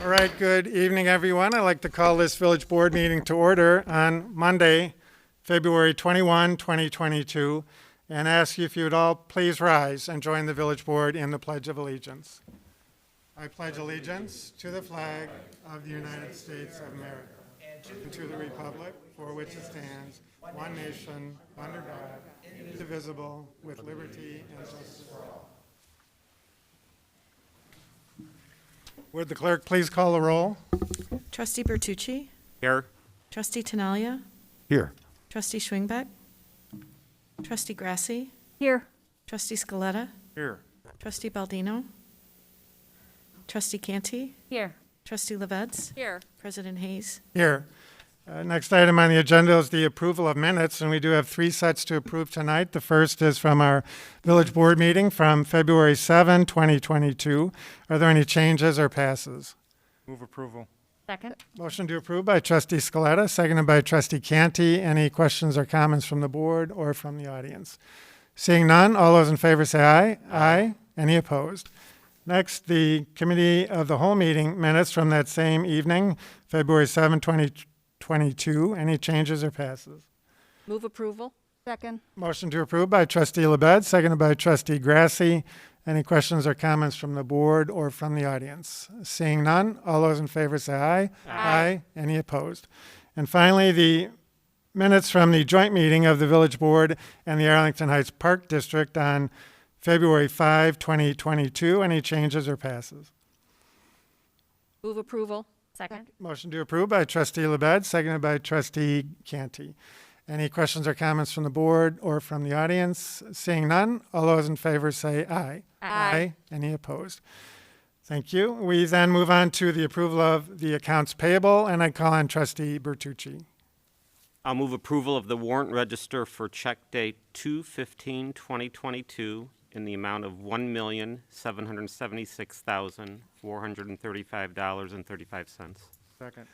All right, good evening, everyone. I'd like to call this village board meeting to order on Monday, February 21, 2022, and ask you if you would all please rise and join the village board in the Pledge of Allegiance. I pledge allegiance to the flag of the United States of America and to the republic for which it stands, one nation, under God, indivisible, with liberty and justice for all. Would the clerk please call the roll? Trustee Bertucci? Here. Trustee Tinaglia? Here. Trustee Schwingbeck? Trustee Grasse? Here. Trustee Scaletta? Here. Trustee Baldino? Trustee Canty? Here. Trustee LaBedz? Here. President Hayes? Here. Next item on the agenda is the approval of minutes, and we do have 3 sets to approve tonight. The first is from our village board meeting from February 7, 2022. Are there any changes or passes? Move approval. Second. Motion to approve by Trustee Scaletta, seconded by Trustee Canty. Any questions or comments from the board or from the audience? Seeing none, all those in favor say aye. Aye. Any opposed? Next, the Committee of the Whole meeting minutes from that same evening, February 7, 2022. Any changes or passes? Move approval. Second. Motion to approve by Trustee LaBedz, seconded by Trustee Grasse. Any questions or comments from the board or from the audience? Seeing none, all those in favor say aye. Aye. Any opposed? And finally, the minutes from the joint meeting of the Village Board and the Arlington Heights Park District on February 5, 2022. Any changes or passes? Move approval. Second. Motion to approve by Trustee LaBedz, seconded by Trustee Canty. Any questions or comments from the board or from the audience? Seeing none, all those in favor say aye. Aye. Any opposed? Thank you. We then move on to the approval of the accounts payable, and I call on Trustee Bertucci. I'll move approval of the warrant register for check date 2/15/2022 in the amount of $1,776,435.35. Second.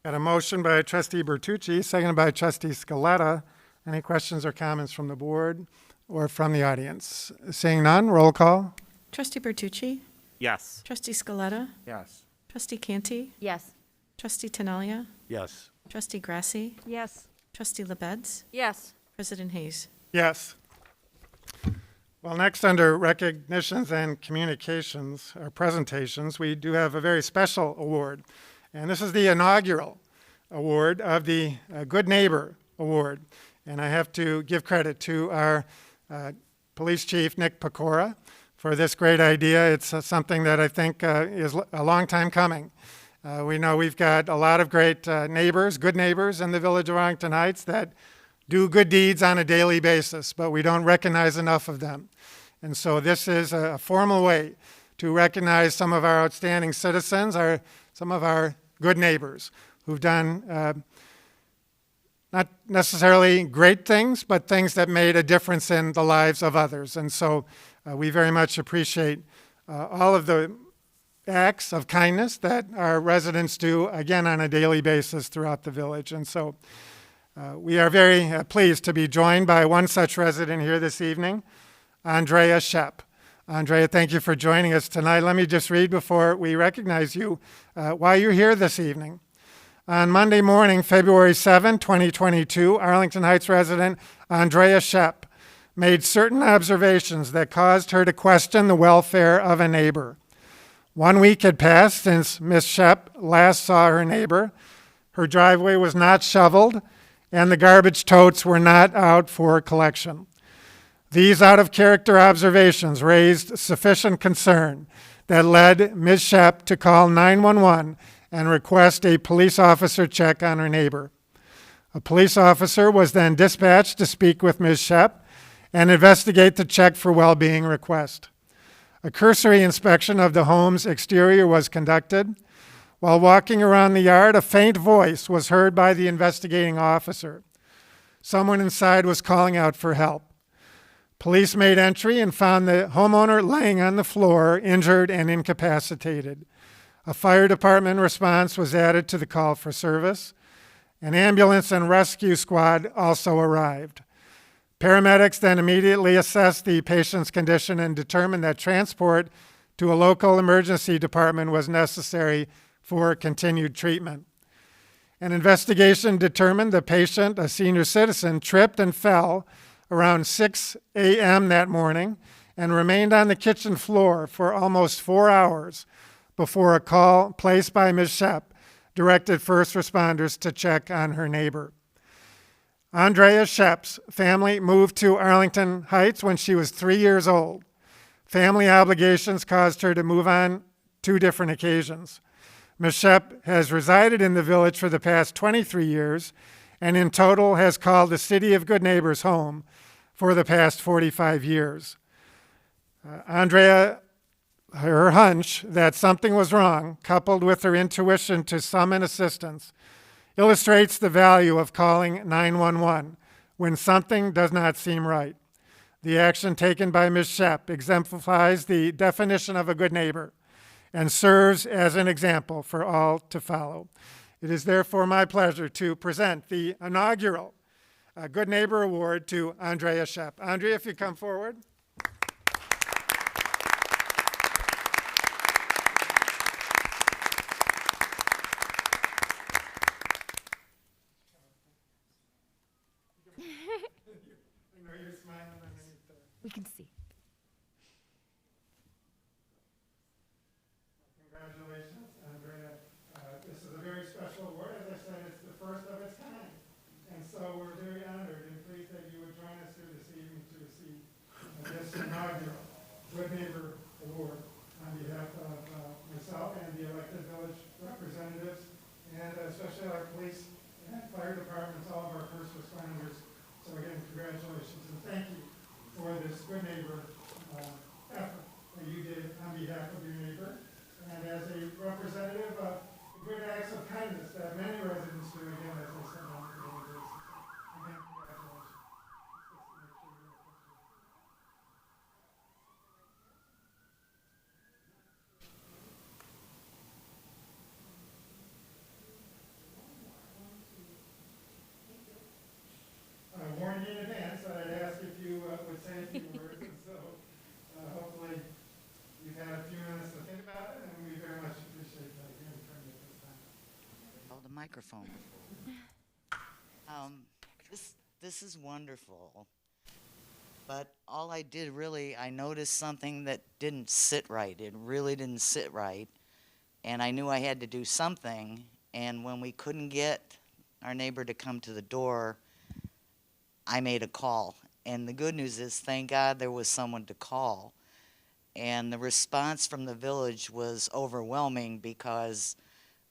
Got a motion by Trustee Bertucci, seconded by Trustee Scaletta. Any questions or comments from the board or from the audience? Seeing none, roll call. Trustee Bertucci? Yes. Trustee Scaletta? Yes. Trustee Canty? Yes. Trustee Tinaglia? Yes. Trustee Grasse? Yes. Trustee LaBedz? Yes. President Hayes? Yes. Well, next, under recognitions and communications, or presentations, we do have a very special award. And this is the inaugural award of the Good Neighbor Award. And I have to give credit to our Police Chief, Nick Pecora, for this great idea. It's something that I think is a long time coming. We know we've got a lot of great neighbors, good neighbors in the village of Arlington Heights that do good deeds on a daily basis, but we don't recognize enough of them. And so this is a formal way to recognize some of our outstanding citizens, some of our good neighbors who've done not necessarily great things, but things that made a difference in the lives of others. And so we very much appreciate all of the acts of kindness that our residents do, again, on a daily basis throughout the village. And so we are very pleased to be joined by one such resident here this evening, Andrea Shep. Andrea, thank you for joining us tonight. Let me just read before we recognize you why you're here this evening. On Monday morning, February 7, 2022, Arlington Heights resident Andrea Shep made certain observations that caused her to question the welfare of a neighbor. 1 week had passed since Miss Shep last saw her neighbor. Her driveway was not shoveled, and the garbage totes were not out for collection. These out-of-character observations raised sufficient concern that led Ms. Shep to call 911 and request a police officer check on her neighbor. A police officer was then dispatched to speak with Ms. Shep and investigate the check for well-being request. A cursory inspection of the home's exterior was conducted. While walking around the yard, a faint voice was heard by the investigating officer. Someone inside was calling out for help. Police made entry and found the homeowner laying on the floor, injured and incapacitated. A fire department response was added to the call for service. An ambulance and rescue squad also arrived. Paramedics then immediately assessed the patient's condition and determined that transport to a local emergency department was necessary for continued treatment. An investigation determined the patient, a senior citizen, tripped and fell around 6 a.m. that morning and remained on the kitchen floor for almost 4 hours before a call placed by Ms. Shep directed first responders to check on her neighbor. Andrea Shep's family moved to Arlington Heights when she was 3 years old. Family obligations caused her to move on 2 different occasions. Ms. Shep has resided in the village for the past 23 years and in total has called the City of Good Neighbors home for the past 45 years. Andrea, her hunch that something was wrong, coupled with her intuition to summon assistance, illustrates the value of calling 911 when something does not seem right. The action taken by Ms. Shep exemplifies the definition of a good neighbor and serves as an example for all to follow. It is therefore my pleasure to present the inaugural Good Neighbor Award to Andrea Shep. Andrea, if you come forward. I know you're smiling underneath there. We can see. Congratulations, Andrea. This is a very special award. As I said, it's the first of its kind. And so we're very honored and pleased that you would join us here this evening to receive this inaugural Good Neighbor Award on behalf of myself and the elected village representatives, and especially our police and fire departments, all of our first responders. So again, congratulations and thank you for this Good Neighbor effort that you did on behalf of your neighbor. And as a representative of the good acts of kindness that many residents do, again, as I said, on a daily basis. Again, congratulations. I warned you in advance that I'd ask if you would say a few words, and so hopefully you've had a few minutes to think about it, and we very much appreciate that hearing from you at this time. Oh, the microphone. This is wonderful. But all I did really, I noticed something that didn't sit right. It really didn't sit right. And I knew I had to do something. And when we couldn't get our neighbor to come to the door, I made a call. And the good news is, thank God there was someone to call. And the response from the village was overwhelming because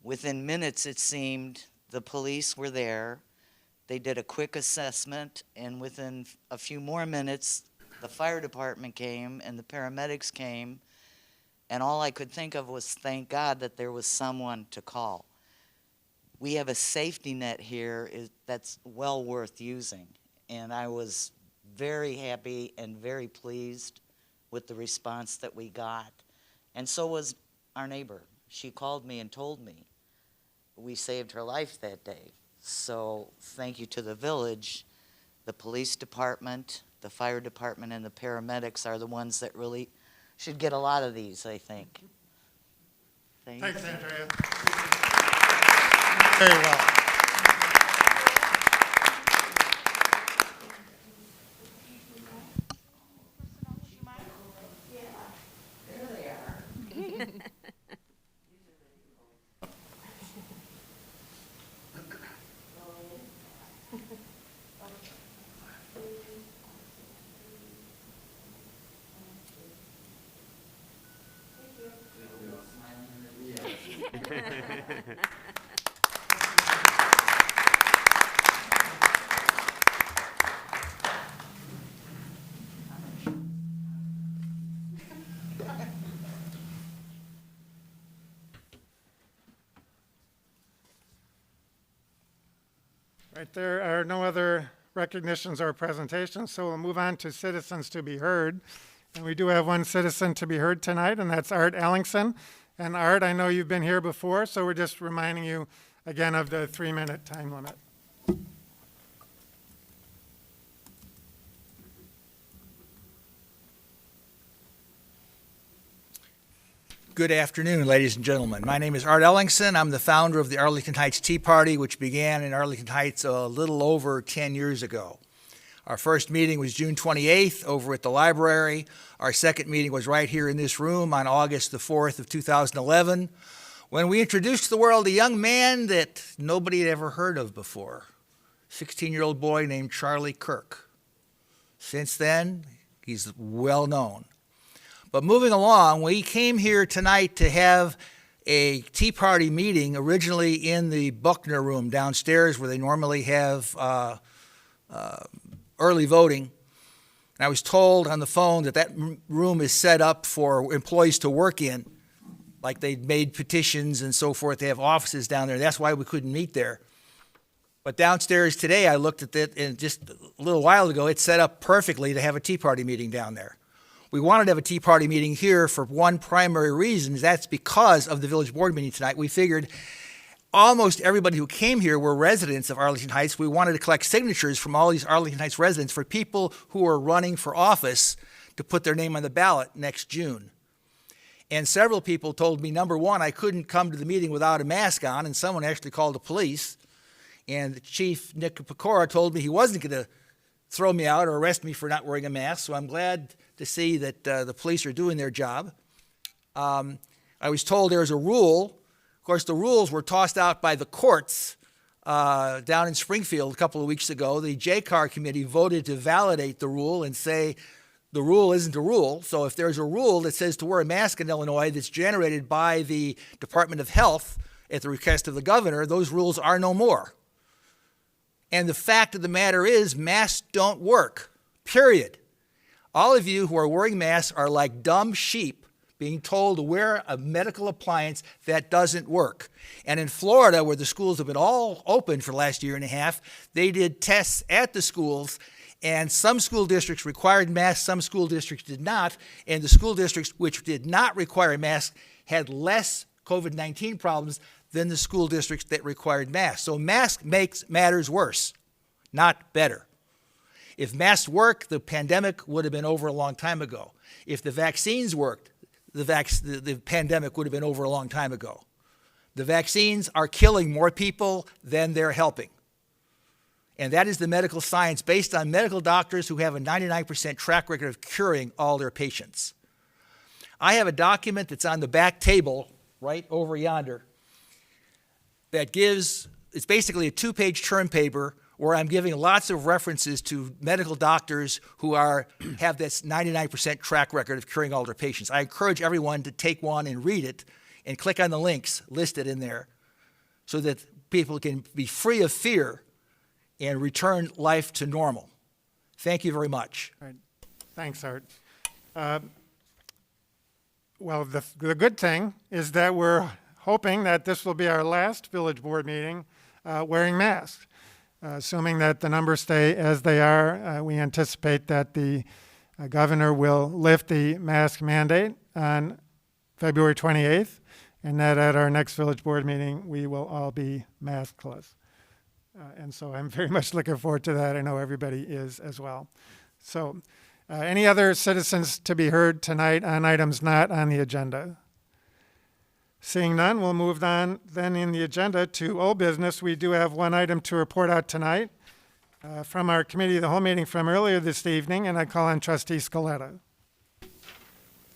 within minutes, it seemed, the police were there. They did a quick assessment, and within a few more minutes, the fire department came and the paramedics came, and all I could think of was thank God that there was someone to call. We have a safety net here that's well worth using, and I was very happy and very pleased with the response that we got, and so was our neighbor. She called me and told me. We saved her life that day. So thank you to the village. The police department, the fire department, and the paramedics are the ones that really should get a lot of these, I think. Thanks, Andrea. Very well. There they are. Right, there are no other recognitions or presentations, so we'll move on to citizens to be heard. And we do have one citizen to be heard tonight, and that's Art Ellingson. And Art, I know you've been here before, so we're just reminding you again of the 3-minute time limit. Good afternoon, ladies and gentlemen. My name is Art Ellingson. I'm the founder of the Arlington Heights Tea Party, which began in Arlington Heights a little over 10 years ago. Our first meeting was June 28th over at the library. Our second meeting was right here in this room on August the 4th of 2011, when we introduced to the world a young man that nobody had ever heard of before, a 16-year-old boy named Charlie Kirk. Since then, he's well known. But moving along, we came here tonight to have a Tea Party meeting, originally in the Buckner room downstairs where they normally have early voting. And I was told on the phone that that room is set up for employees to work in, like they'd made petitions and so forth. They have offices down there. That's why we couldn't meet there. But downstairs today, I looked at it, and just a little while ago, it's set up perfectly to have a Tea Party meeting down there. We wanted to have a Tea Party meeting here for one primary reason. That's because of the village board meeting tonight. We figured almost everybody who came here were residents of Arlington Heights. We wanted to collect signatures from all these Arlington Heights residents for people who are running for office to put their name on the ballot next June. And several people told me, number one, I couldn't come to the meeting without a mask on, and someone actually called the police. And the chief, Nick Pecora, told me he wasn't going to throw me out or arrest me for not wearing a mask, so I'm glad to see that the police are doing their job. I was told there's a rule. Of course, the rules were tossed out by the courts down in Springfield a couple of weeks ago. The JCAR committee voted to validate the rule and say the rule isn't a rule. So if there's a rule that says to wear a mask in Illinois that's generated by the Department of Health at the request of the governor, those rules are no more. And the fact of the matter is, masks don't work, period. All of you who are wearing masks are like dumb sheep being told to wear a medical appliance that doesn't work. And in Florida, where the schools have been all open for the last year and a half, they did tests at the schools, and some school districts required masks, some school districts did not, and the school districts which did not require masks had less COVID-19 problems than the school districts that required masks. So mask makes matters worse, not better. If masks work, the pandemic would have been over a long time ago. If the vaccines worked, the pandemic would have been over a long time ago. The vaccines are killing more people than they're helping. And that is the medical science based on medical doctors who have a 99% track record of curing all their patients. I have a document that's on the back table right over yonder that it's basically a 2-page term paper where I'm giving lots of references to medical doctors who have this 99% track record of curing all their patients. I encourage everyone to take one and read it and click on the links listed in there so that people can be free of fear and return life to normal. Thank you very much. All right. Thanks, Art. Well, the good thing is that we're hoping that this will be our last village board meeting wearing masks. Assuming that the numbers stay as they are, we anticipate that the governor will lift the mask mandate on February 28th, and that at our next village board meeting, we will all be maskless. And so I'm very much looking forward to that. I know everybody is as well. So any other citizens to be heard tonight on items not on the agenda? Seeing none, we'll move on then in the agenda to old business. We do have one item to report out tonight from our committee of the whole meeting from earlier this evening, and I call on Trustee Scaletta.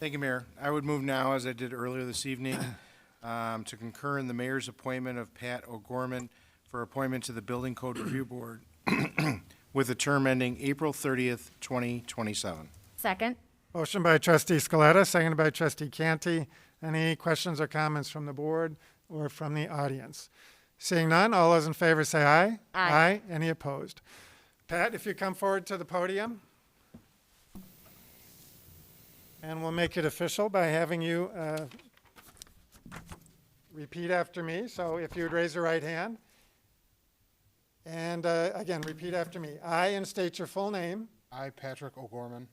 Thank you, Mayor. I would move now, as I did earlier this evening, to concur in the mayor's appointment of Pat O'Gorman for appointment to the Building Code Review Board with a term ending April 30th, 2027. Second. Motion by Trustee Scaletta, seconded by Trustee Canty. Any questions or comments from the board or from the audience? Seeing none, all those in favor say aye. Aye. Any opposed? Pat, if you come forward to the podium. And we'll make it official by having you repeat after me. So if you would raise your right hand. And again, repeat after me. I, and state your full name. I, Patrick O'Gorman,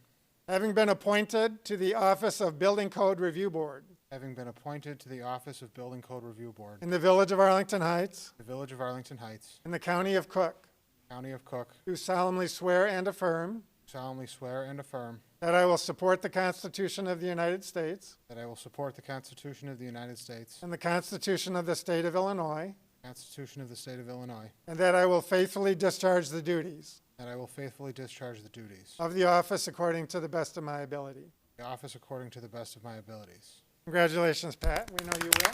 Having been appointed to the office of Building Code Review Board having been appointed to the office of Building Code Review Board, in the village of Arlington Heights, the village of Arlington Heights, in the county of Cook, county of Cook, do solemnly swear and affirm solemnly swear and affirm that I will support the Constitution of the United States that I will support the Constitution of the United States, and the Constitution of the State of Illinois, the Constitution of the State of Illinois, and that I will faithfully discharge the duties that I will faithfully discharge the duties of the office according to the best of my ability. of the office according to the best of my abilities. Congratulations, Pat. We know you will.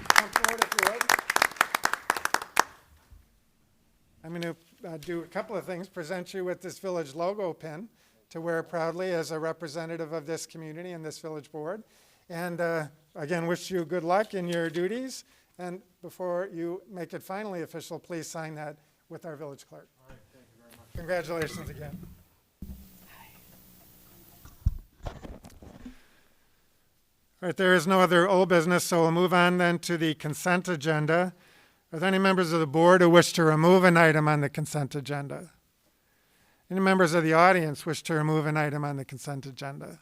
Come forward if you would. I'm going to do a couple of things. Present you with this village logo pin to wear proudly as a representative of this community and this village board. And again, wish you good luck in your duties. And before you make it finally official, please sign that with our village clerk. All right, thank you very much. Congratulations again. All right, there is no other old business, so we'll move on then to the consent agenda. Are there any members of the board who wish to remove an item on the consent agenda? Any members of the audience wish to remove an item on the consent agenda?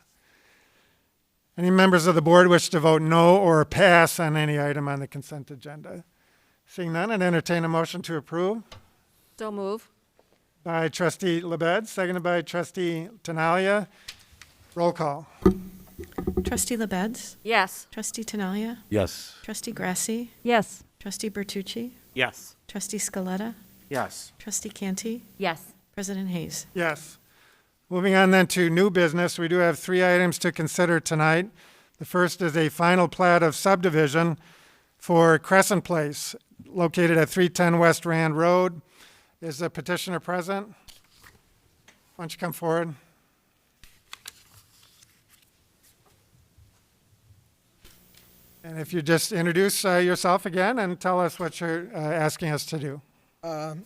Any members of the board wish to vote no or pass on any item on the consent agenda? Seeing none, I'd entertain a motion to approve So move. by Trustee LaBedz, seconded by Trustee Tinaglia. Roll call. Trustee LaBedz, Yes. Trustee Tinaglia, Yes. Trustee Grasse, Yes. Trustee Bertucci, Yes. Trustee Scaletta, Yes. Trustee Canty, Yes. President Hayes. Yes. Moving on then to new business, we do have 3 items to consider tonight. The first is a final plat of subdivision for Crescent Place, located at 310 West Rand Road. Is the petitioner present? Why don't you come forward? And if you just introduce yourself again and tell us what you're asking us to do.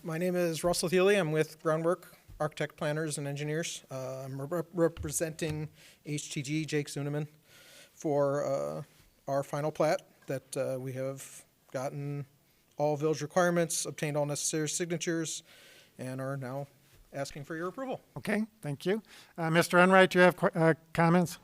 My name is Russell Healy. I'm with Groundwork Architect Planners and Engineers. I'm representing HTG Jake Zuneman for our final plat that we have gotten all village requirements, obtained all necessary signatures, and are now asking for your approval. Okay, thank you. Mr. Enright, do you have comments?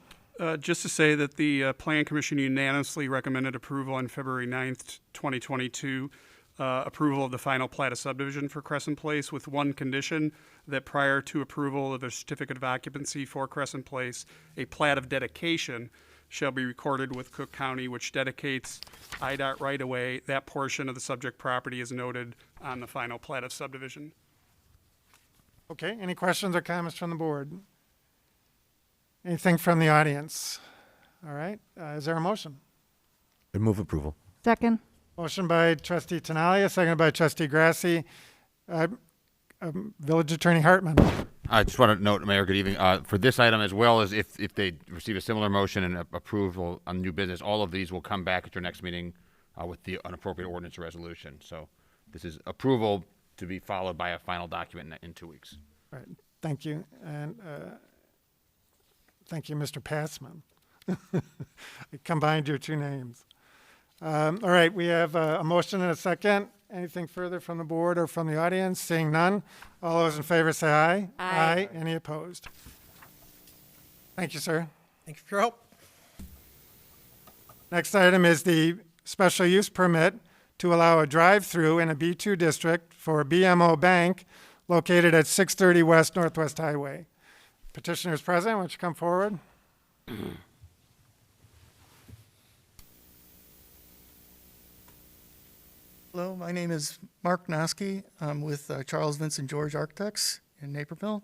Just to say that the Plan Commission unanimously recommended approval on February 9th, 2022, approval of the final plat of subdivision for Crescent Place with one condition, that prior to approval of the certificate of occupancy for Crescent Place, a plat of dedication shall be recorded with Cook County, which dedicates IDOT right-of-way. That portion of the subject property is noted on the final plat of subdivision. Okay, any questions or comments from the board? Anything from the audience? All right, is there a motion? I move approval. Second. Motion by Trustee Tinaglia, seconded by Trustee Grasse. Village Attorney Hartman. I just want to note, Mayor, good evening. For this item, as well as if they receive a similar motion and approval on new business, all of these will come back at your next meeting with an appropriate ordinance or resolution. So this is approval to be followed by a final document in 2 weeks. All right, thank you. And thank you, Mr. Passman. I combined your 2 names. All right, we have a motion and a second. Anything further from the board or from the audience? Seeing none, all those in favor say aye. Aye. Any opposed? Thank you, sir. Thank you for your help. Next item is the special use permit to allow a drive-through in a B2 district for BMO Bank located at 630 West Northwest Highway. Petitioner is present. Why don't you come forward? Hello, my name is Mark Noski. I'm with Charles Vincent George Architects in Naperville,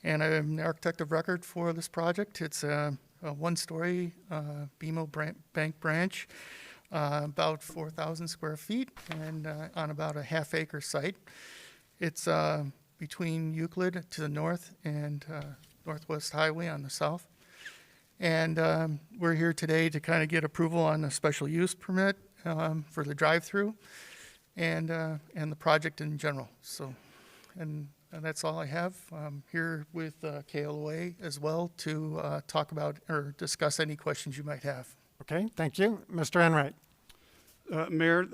and I'm the architect of record for this project. It's a one-story BMO Bank branch, about 4,000 square feet, and on about a half-acre site. It's between Euclid to the north and Northwest Highway on the south. And we're here today to kind of get approval on a special use permit for the drive-through and the project in general. So, and that's all I have. I'm here with KLOA as well to talk about or discuss any questions you might have. Okay, thank you. Mr. Enright. Mayor,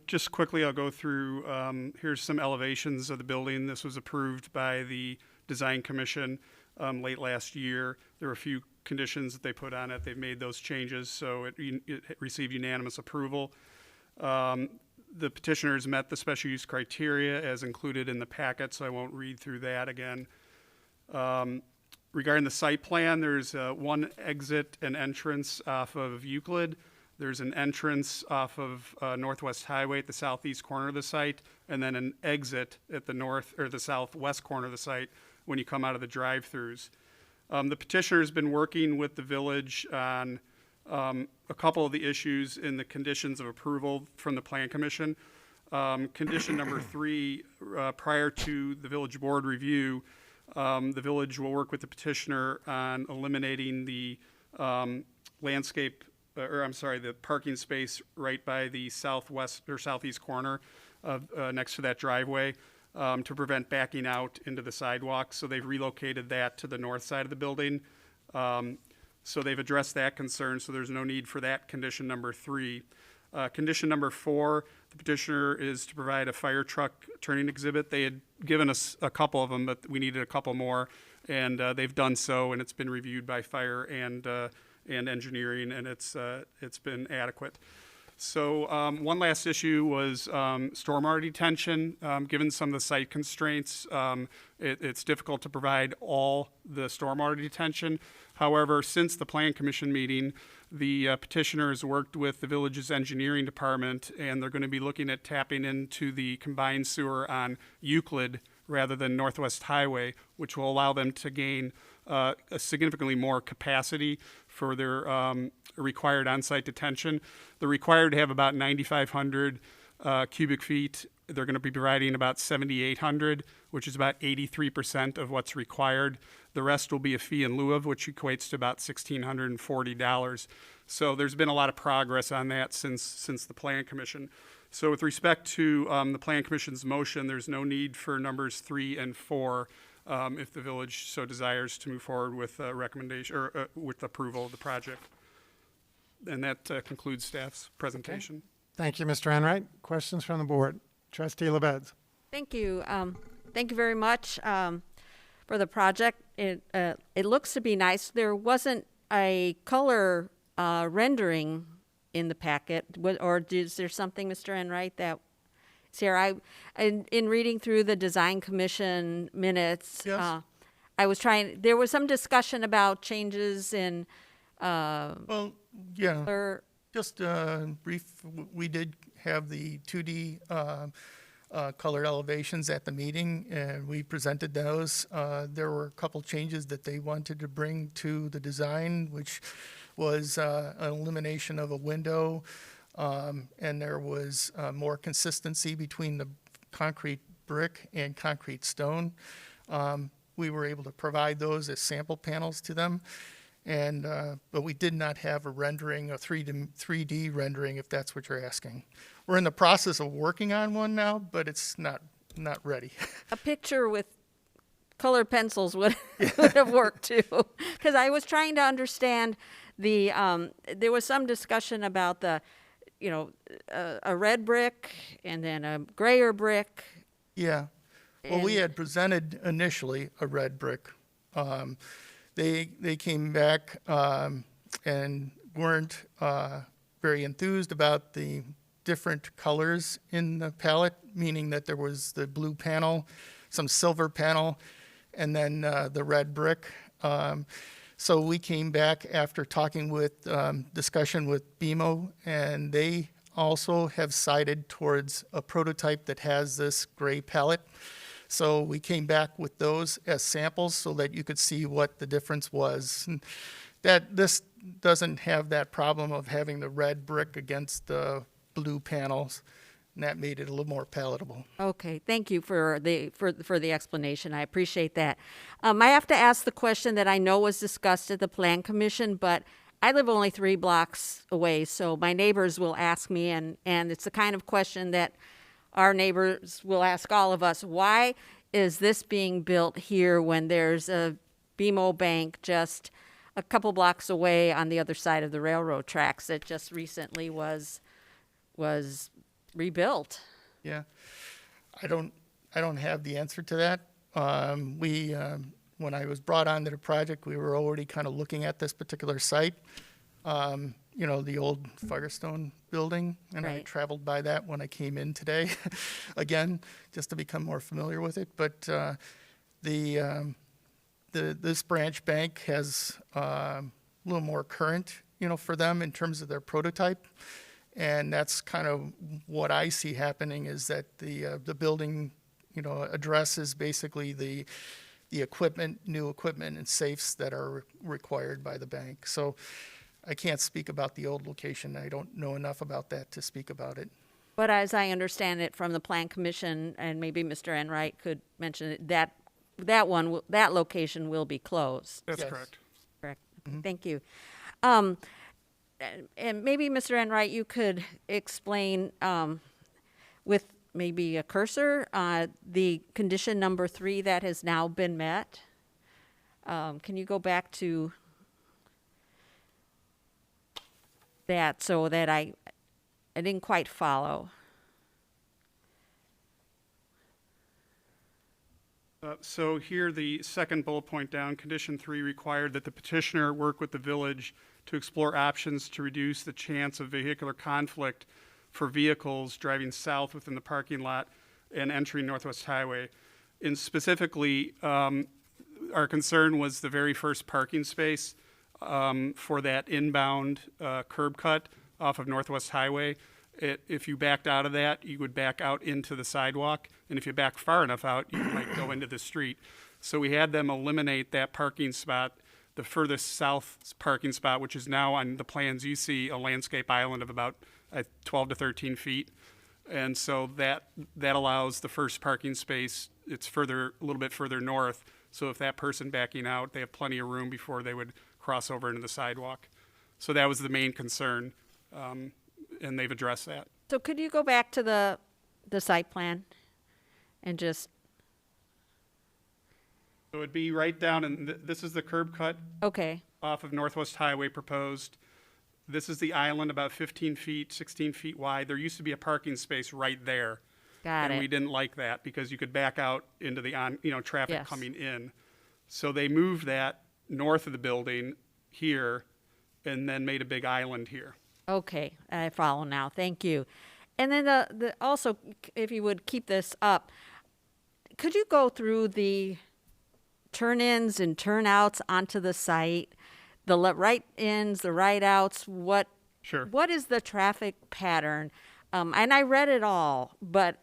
just quickly, I'll go through, here's some elevations of the building. This was approved by the Design Commission late last year. There were a few conditions that they put on it. They've made those changes, so it received unanimous approval. The petitioners met the special use criteria as included in the packet, so I won't read through that again. Regarding the site plan, there's one exit and entrance off of Euclid. There's an entrance off of Northwest Highway at the southeast corner of the site, and then an exit at the north or the southwest corner of the site when you come out of the drive-throughs. The petitioner's been working with the village on a couple of the issues in the conditions of approval from the Plan Commission. Condition number 3, prior to the village board review, the village will work with the petitioner on eliminating the the parking space right by the southwest or southeast corner of next to that driveway to prevent backing out into the sidewalk. So they've relocated that to the north side of the building. So they've addressed that concern, so there's no need for that condition number 3. Condition number 4, the petitioner is to provide a fire truck turning exhibit. They had given us a couple of them, but we needed a couple more, and they've done so, and it's been reviewed by fire and engineering, and it's been adequate. So one last issue was stormwater detention. Given some of the site constraints, it's difficult to provide all the stormwater detention. However, since the Plan Commission meeting, the petitioner has worked with the village's engineering department, and they're going to be looking at tapping into the combined sewer on Euclid rather than Northwest Highway, which will allow them to gain a significantly more capacity for their required on-site detention. They're required to have about 9,500 cubic feet. They're going to be providing about 7,800, which is about 83% of what's required. The rest will be a fee in lieu of, which equates to about $1,640. So there's been a lot of progress on that since the Plan Commission. So with respect to the Plan Commission's motion, there's no need for numbers 3 and 4 if the village so desires to move forward with recommendation or with approval of the project. And that concludes staff's presentation. Thank you, Mr. Enright. Questions from the board? Trustee LaBedz. Thank you. Thank you very much for the project. It looks to be nice. There wasn't a color rendering in the packet, or is there something, Mr. Enright, that is here? In reading through the Design Commission minutes, Yes. There was some discussion about changes in Well, yeah, color. just brief, we did have the 2D colored elevations at the meeting, and we presented those. There were a couple changes that they wanted to bring to the design, which was an elimination of a window, and there was more consistency between the concrete brick and concrete stone. We were able to provide those as sample panels to them. And, but we did not have a rendering, a 3D rendering, if that's what you're asking. We're in the process of working on one now, but it's not ready. A picture with colored pencils would have worked too, because I was trying to understand the. There was some discussion about the, a red brick and then a grayer brick. Yeah. Well, we had presented initially a red brick. They came back and weren't very enthused about the different colors in the palette, meaning that there was the blue panel, some silver panel, and then the red brick. So we came back after talking with discussion with BMO, and they also have sided towards a prototype that has this gray palette. So we came back with those as samples so that you could see what the difference was. And that this doesn't have that problem of having the red brick against the blue panels, and that made it a little more palatable. Okay, thank you for the explanation. I appreciate that. I have to ask the question that I know was discussed at the Plan Commission, but I live only 3 blocks away, so my neighbors will ask me, and it's the kind of question that our neighbors will ask all of us. Why is this being built here when there's a BMO bank just a couple blocks away on the other side of the railroad tracks that just recently was rebuilt? Yeah, I don't have the answer to that. When I was brought onto the project, we were already kind of looking at this particular site. The old Firestone building, and I Right. traveled by that when I came in today, again, just to become more familiar with it. But this branch bank has a little more current, for them in terms of their prototype. And that's kind of what I see happening, is that the building, addresses basically the equipment, new equipment and safes that are required by the bank. So I can't speak about the old location. I don't know enough about that to speak about it. But as I understand it from the Plan Commission, and maybe Mr. Enright could mention it, that location will be closed. That's Yes. correct. Correct. Thank you. And maybe, Mr. Enright, you could explain with maybe a cursor the condition number 3 that has now been met. Can you go back to that so that I didn't quite follow? So here, the second bullet point down, condition 3 required that the petitioner work with the village to explore options to reduce the chance of vehicular conflict for vehicles driving south within the parking lot and entering Northwest Highway. And specifically, our concern was the very first parking space for that inbound curb cut off of Northwest Highway. If you backed out of that, you would back out into the sidewalk, and if you back far enough out, you might go into the street. So we had them eliminate that parking spot, the furthest south parking spot, which is now on the plans you see, a landscape island of about 12 to 13 feet. And so that allows the first parking space, it's a little bit further north. So if that person backing out, they have plenty of room before they would cross over into the sidewalk. So that was the main concern, and they've addressed that. So could you go back to the site plan and just, So it'd be right down, and this is the curb cut okay, off of Northwest Highway proposed. This is the island, about 15 feet, 16 feet wide. There used to be a parking space right there. got And we it. didn't like that because you could back out into the traffic Yes. coming in. So they moved that north of the building here and then made a big island here. Okay, I follow now. Thank you. And then also, if you would keep this up, could you go through the turn-ins and turn-outs onto the site, the right-ins, the right-outs? Sure. What is the traffic pattern? And I read it all, but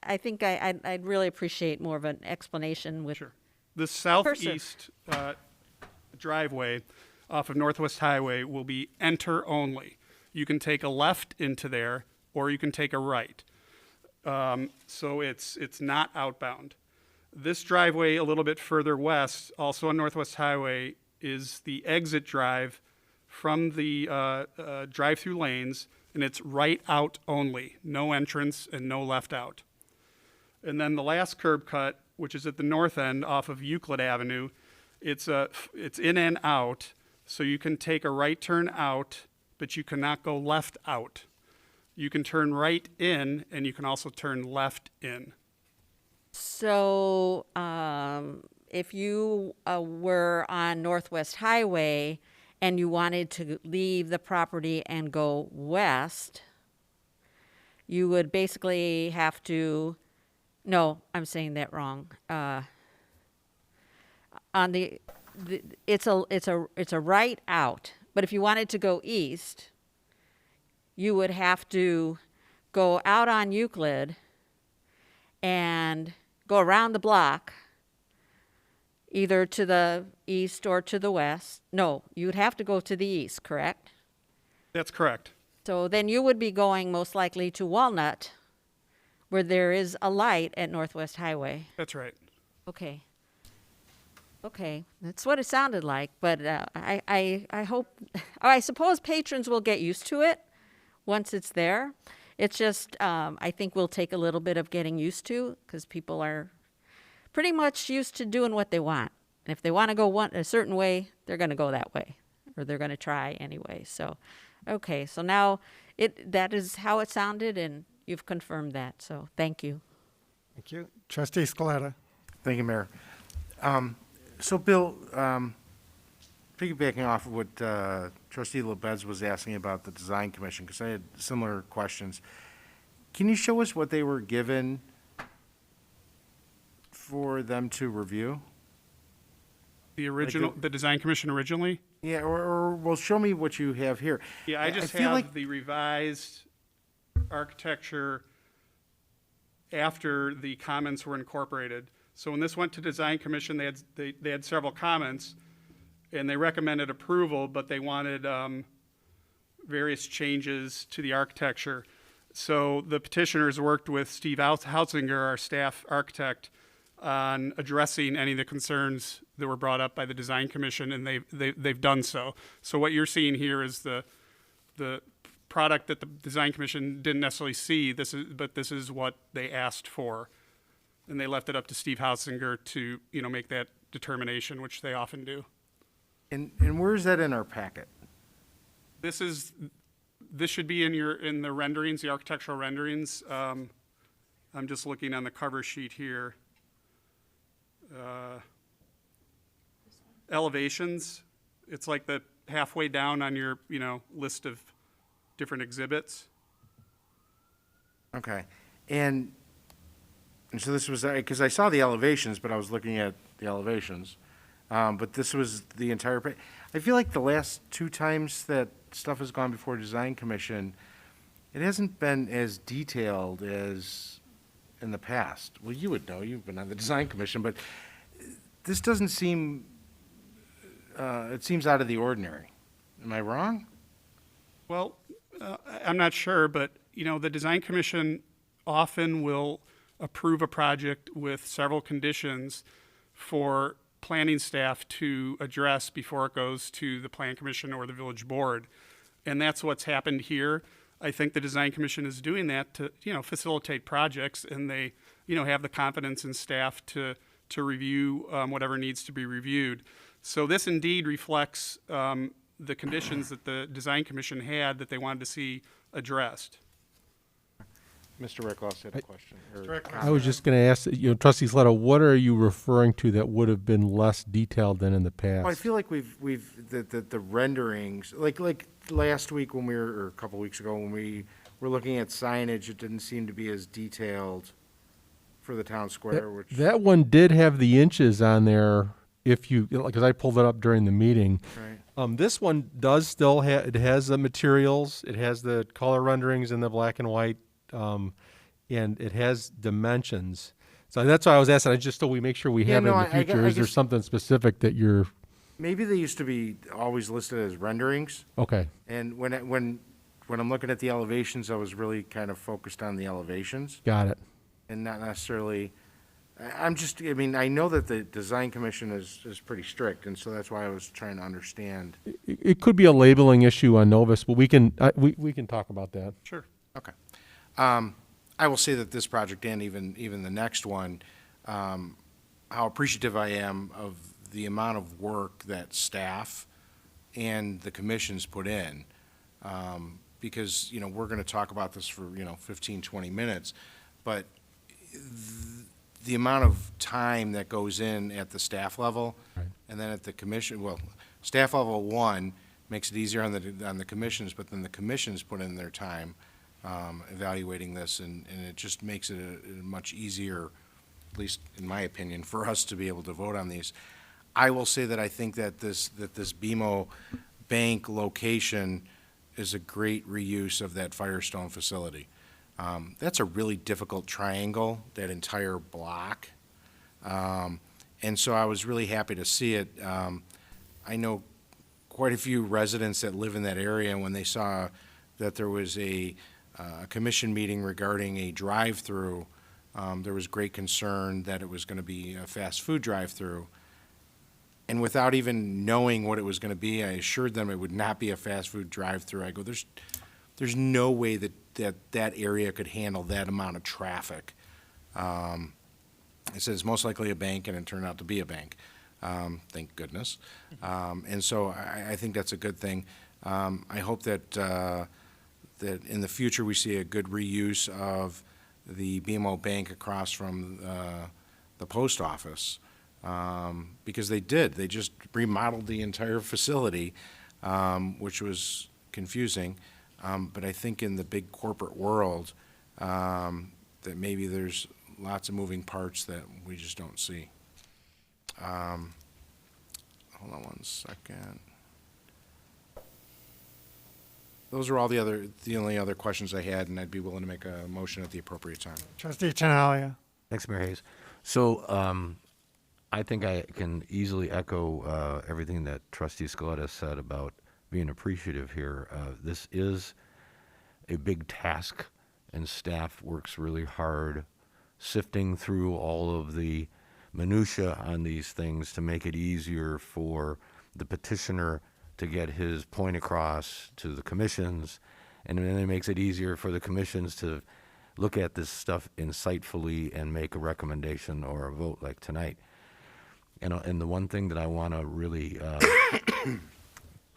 I think I'd really appreciate more of an explanation with. Sure. The southeast driveway off of Northwest Highway will be enter only. You can take a left into there, or you can take a right. So it's not outbound. This driveway a little bit further west, also on Northwest Highway, is the exit drive from the drive-through lanes, and it's right out only, no entrance and no left out. And then the last curb cut, which is at the north end off of Euclid Avenue, it's in and out, so you can take a right turn out, but you cannot go left out. You can turn right in, and you can also turn left in. So if you were on Northwest Highway and you wanted to leave the property and go west, you would basically have to, no, I'm saying that wrong. On it's a right out, but if you wanted to go east, you would have to go out on Euclid and go around the block, either to the east or to the west. No, you'd have to go to the east, correct? That's correct. So then you would be going most likely to Walnut, where there is a light at Northwest Highway. That's right. Okay. Okay, that's what it sounded like, but I hope, I suppose patrons will get used to it once it's there. It's just, I think we'll take a little bit of getting used to, because people are pretty much used to doing what they want. And if they want to go a certain way, they're going to go that way, or they're going to try anyway. So, okay, so now that is how it sounded, and you've confirmed that, so thank you. Thank you. Trustee Scaletta. Thank you, Mayor. So, Bill, piggybacking off of what Trustee LaBedz was asking about the Design Commission, because I had similar questions. Can you show us what they were given for them to review? The original, the design commission originally? Yeah, well, show me what you have here. Yeah, I just feel have like the revised architecture after the comments were incorporated. So when this went to design commission, they had several comments, and they recommended approval, but they wanted various changes to the architecture. So the petitioners worked with Steve Hautzinger, our staff architect, on addressing any of the concerns that were brought up by the design commission, and they've done so. So what you're seeing here is the product that the design commission didn't necessarily see. But this is what they asked for, and they left it up to Steve Hautzinger to make that determination, which they often do. And where is that in our packet? This should be in the renderings, the architectural renderings. I'm just looking on the cover sheet here. Elevations. It's like the halfway down on your list of different exhibits. Okay, and so this was, because I saw the elevations, but I was looking at the elevations. But this was the entire, I feel like the last 2 times that stuff has gone before Design Commission, it hasn't been as detailed as in the past. Well, you would know, you've been on the Design Commission, but this doesn't seem, it seems out of the ordinary. Am I wrong? Well, I'm not sure, but the design commission often will approve a project with several conditions for planning staff to address before it goes to the plan commission or the village board. And that's what's happened here. I think the design commission is doing that to, facilitate projects, and they, have the confidence in staff to review whatever needs to be reviewed. So this indeed reflects the conditions that the design commission had that they wanted to see addressed. Mr. Rickloff had a question. I was just going to ask, Trustee Scaletta, what are you referring to that would have been less detailed than in the past? Well, I feel like the renderings, like last week when or a couple weeks ago when we were looking at signage, it didn't seem to be as detailed for the town square, that one did have the inches on there, because I pulled it up during the meeting. Right. This one does still it has the materials, it has the color renderings in the black and white, and it has dimensions. So that's why I was asking. I just thought we make sure we have it in the future. Is there something specific that you're? Maybe they used to be always listed as renderings. Okay. And when I'm looking at the elevations, I was really kind of focused on the elevations Got it. and not necessarily. I know that the design commission is pretty strict, and so that's why I was trying to understand. It could be a labeling issue on Novus, but we can talk about that. Sure. Okay. I will say that this project and even the next one, how appreciative I am of the amount of work that staff and the commissions put in. Because, we're going to talk about this for, 15, 20 minutes, but the amount of time that goes in at the staff level Right. and then at the commission, staff level 1 makes it easier on the commissions, but then the commissions put in their time evaluating this, and it just makes it a much easier, at least in my opinion, for us to be able to vote on these. I will say that I think that this BMO bank location is a great reuse of that Firestone facility. That's a really difficult triangle, that entire block. And so I was really happy to see it. I know quite a few residents that live in that area, and when they saw that there was a commission meeting regarding a drive-through, there was great concern that it was going to be a fast food drive-through. And without even knowing what it was going to be, I assured them it would not be a fast food drive-through. I go, there's no way that area could handle that amount of traffic. It says most likely a bank, and it turned out to be a bank. Thank goodness. And so I think that's a good thing. I hope that that in the future we see a good reuse of the BMO bank across from the post office, because they just remodeled the entire facility, which was confusing. But I think in the big corporate world, that maybe there's lots of moving parts that we just don't see. hold on one second. Those are all the only other questions I had, and I'd be willing to make a motion at the appropriate time. Trustee Tinaglia. Thanks, Mayor Hayes. So I think I can easily echo everything that Trustee Scaletta said about being appreciative here. This is a big task, and staff works really hard sifting through all of the minutia on these things to make it easier for the petitioner to get his point across to the commissions, and then it makes it easier for the commissions to look at this stuff insightfully and make a recommendation or a vote like tonight. And the one thing that I want to really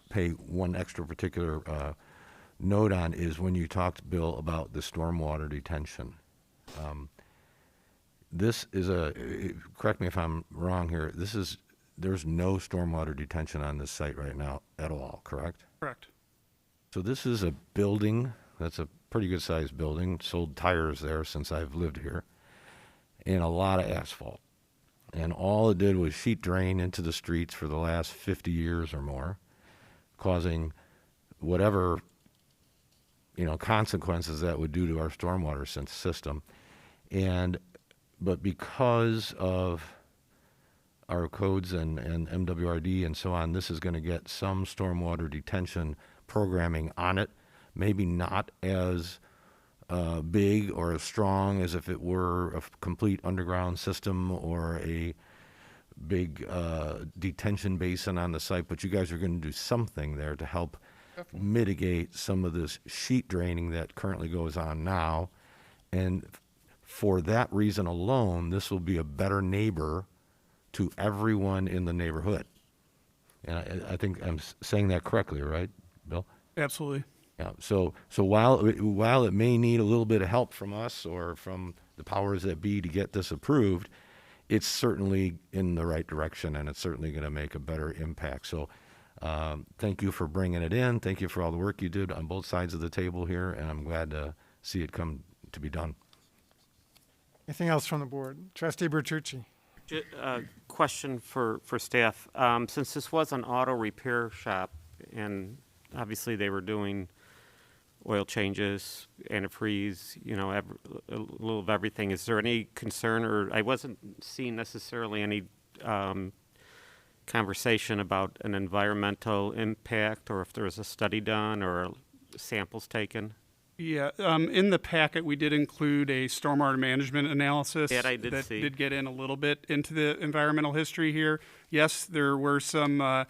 pay one extra particular note on is when you talked, Bill, about the stormwater detention. This is correct me if I'm wrong here, there's no stormwater detention on this site right now at all, correct? Correct. So this is a building, that's a pretty good sized building, sold tires there since I've lived here, and a lot of asphalt. And all it did was sheet drain into the streets for the last 50 years or more, causing whatever, consequences that would do to our stormwater system. But because of our codes and MWRD and so on, this is going to get some stormwater detention programming on it, maybe not as big or as strong as if it were a complete underground system or a big detention basin on the site, but you guys are going to do something there to help mitigate some of this sheet draining that currently goes on now. And for that reason alone, this will be a better neighbor to everyone in the neighborhood. And I think I'm saying that correctly, right, Bill? Absolutely. Yeah. So while it may need a little bit of help from us or from the powers that be to get this approved, it's certainly in the right direction, and it's certainly going to make a better impact. So thank you for bringing it in. Thank you for all the work you did on both sides of the table here, and I'm glad to see it come to be done. Anything else from the board? Trustee Bertucci. Question for staff. Since this was an auto repair shop, and obviously they were doing oil changes, antifreeze, a little of everything, is there any concern, or I wasn't seeing necessarily any conversation about an environmental impact, or if there was a study done or samples taken? Yeah, in the packet, we did include a stormwater management analysis. That I did see. Did get in a little bit into the environmental history here. Yes, there were some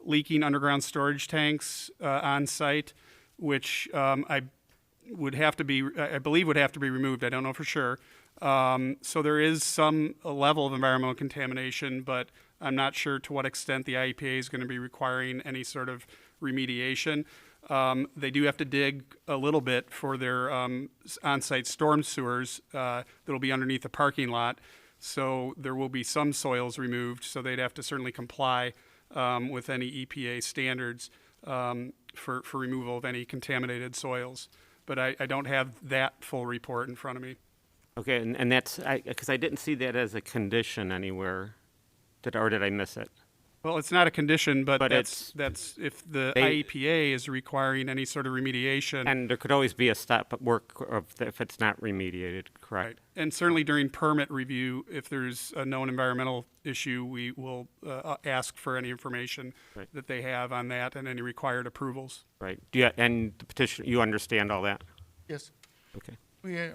leaking underground storage tanks on site, which I believe would have to be removed. I don't know for sure. So there is some level of environmental contamination, but I'm not sure to what extent the IEPA is going to be requiring any sort of remediation. They do have to dig a little bit for their on-site storm sewers that'll be underneath the parking lot. So there will be some soils removed, so they'd have to certainly comply with any EPA standards for removal of any contaminated soils. But I don't have that full report in front of me. Okay, and that's, because I didn't see that as a condition anywhere. Did I miss it? Well, it's not a condition, but it's- that's if the They- IEPA is requiring any sort of remediation. And there could always be a stop at work if it's not remediated, correct? Right. And certainly during permit review, if there's a known environmental issue, we will ask for any information Right. that they have on that and any required approvals. Right. And the petition, you understand all that? Yes. Okay.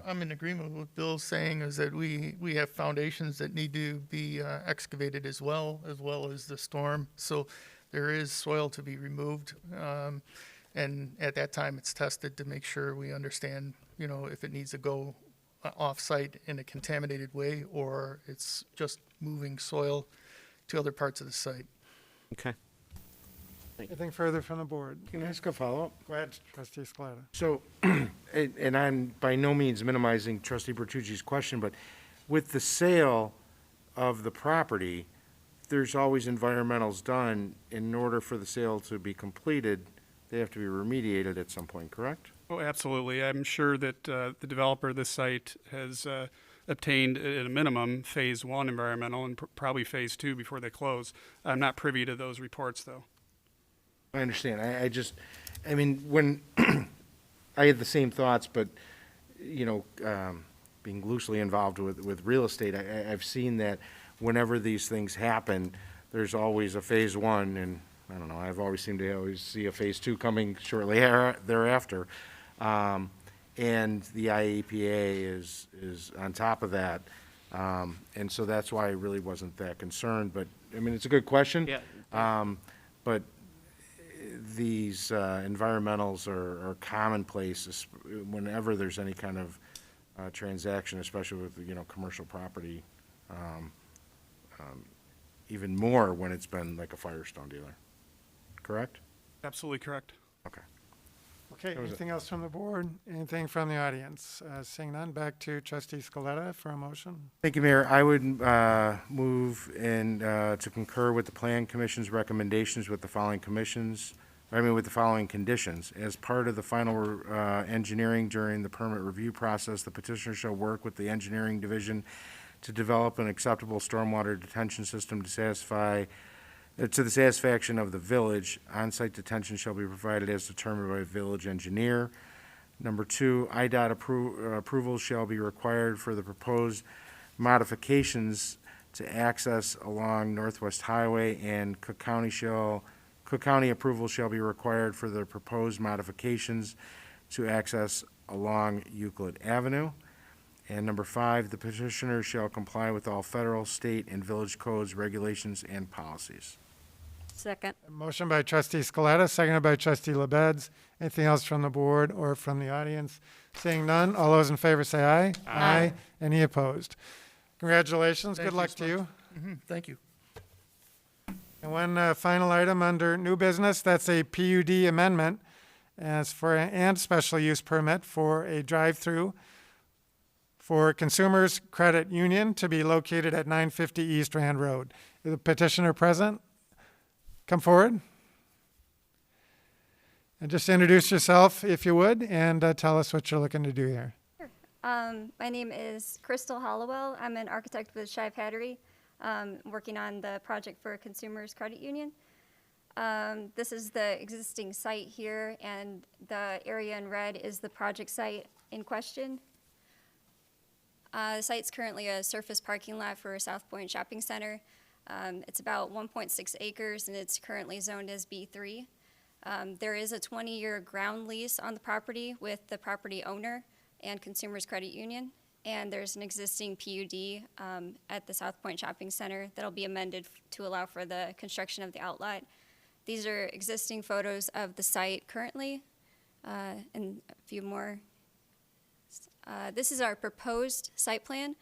I'm in agreement with Bill saying is that we have foundations that need to be excavated as well as the storm. So there is soil to be removed. And at that time, it's tested to make sure we understand, if it needs to go off-site in a contaminated way or it's just moving soil to other parts of the site. Okay. Anything further from the board? Can I ask a follow-up? Go ahead, Trustee Scaletta. So, and I'm by no means minimizing Trustee Bertucci's question, but with the sale of the property, there's always environmentals done. In order for the sale to be completed, they have to be remediated at some point, correct? Oh, absolutely. I'm sure that the developer of this site has obtained at a minimum Phase 1 environmental and probably Phase 2 before they close. I'm not privy to those reports, though. I understand. I mean, when I had the same thoughts, but, you know, being loosely involved with real estate, I've seen that whenever these things happen, there's always a Phase 1, and I don't know, I've always seemed to always see a Phase 2 coming shortly thereafter. And the IEPA is on top of that. And so that's why I really wasn't that concerned. But, I mean, it's a good question. Yeah. But these environmentals are commonplace whenever there's any kind of transaction, especially with, you know, commercial property, even more when it's been like a Firestone dealer. Correct? Absolutely correct. Okay. Okay, was it. anything else from the board? Anything from the audience? Seeing none, back to Trustee Scaletta for a motion. Thank you, Mayor. I would move to concur with the Plan Commission's recommendations with the following with the following conditions. As part of the final engineering during the permit review process, the petitioner shall work with the engineering division to develop an acceptable stormwater detention system to the satisfaction of the village. On-site detention shall be provided as determined by a village engineer. Number 2, IDOT approval shall be required for the proposed modifications to access along Northwest Highway, and Cook County approval shall be required for the proposed modifications to access along Euclid Avenue. And number 5, the petitioner shall comply with all federal, state, and village codes, regulations, and policies. Second. A motion by Trustee Scaletta, seconded by Trustee LaBedz. Anything else from the board or from the audience? Seeing none, all those in favor say aye. Aye. Any opposed? Congratulations. Thank Good luck to you. Thank you. And one final item under new business, that's a PUD amendment and special use permit for a drive-through for Consumers Credit Union to be located at 950 East Rand Road. Is the petitioner present? Come forward. And just introduce yourself, if you would, and tell us what you're looking to do here. My name is Crystal Hollowell. I'm an architect with Shive Hattery, working on the project for Consumers Credit Union. This is the existing site here, and the area in red is the project site in question. The site's currently a surface parking lot for South Point Shopping Center. It's about 1.6 acres, and it's currently zoned as B3. There is a 20-year ground lease on the property with the property owner and Consumers Credit Union, and there's an existing PUD at the South Point Shopping Center that'll be amended to allow for the construction of the outlet. These are existing photos of the site currently, and a few more. This is our proposed site plan.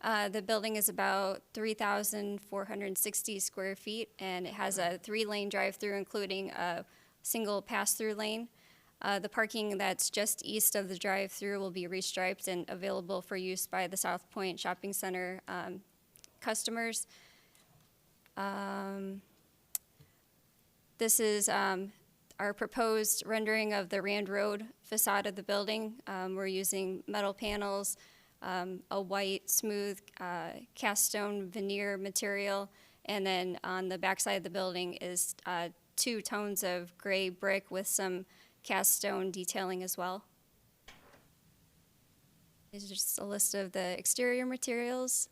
The building is about 3,460 square feet, and it has a 3-lane drive-through, including a single pass-through lane. The parking that's just east of the drive-through will be restriped and available for use by the South Point Shopping Center customers. This is our proposed rendering of the Rand Road facade of the building. We're using metal panels, a white, smooth cast stone veneer material, and then on the backside of the building is 2 tones of gray brick with some cast stone detailing as well. This is just a list of the exterior materials.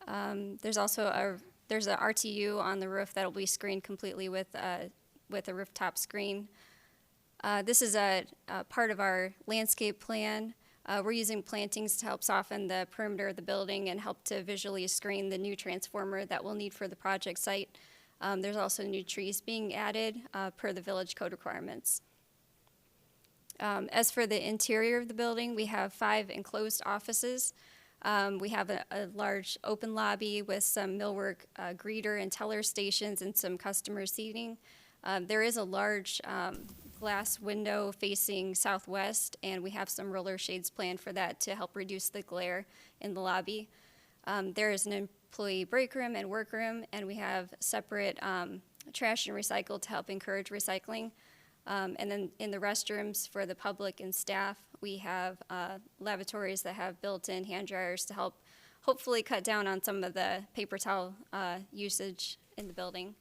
There's also there's an RTU on the roof that will be screened completely with a rooftop screen. This is a part of our landscape plan. We're using plantings to help soften the perimeter of the building and help to visually screen the new transformer that we'll need for the project site. There's also new trees being added per the village code requirements. As for the interior of the building, we have 5 enclosed offices. We have a large open lobby with some millwork greeter and teller stations and some customer seating. There is a large glass window facing southwest, and we have some roller shades planned for that to help reduce the glare in the lobby. There is an employee break room and work room, and we have separate trash and recycle to help encourage recycling. And then in the restrooms for the public and staff, we have lavatories that have built-in hand dryers to help hopefully cut down on some of the paper towel usage in the building.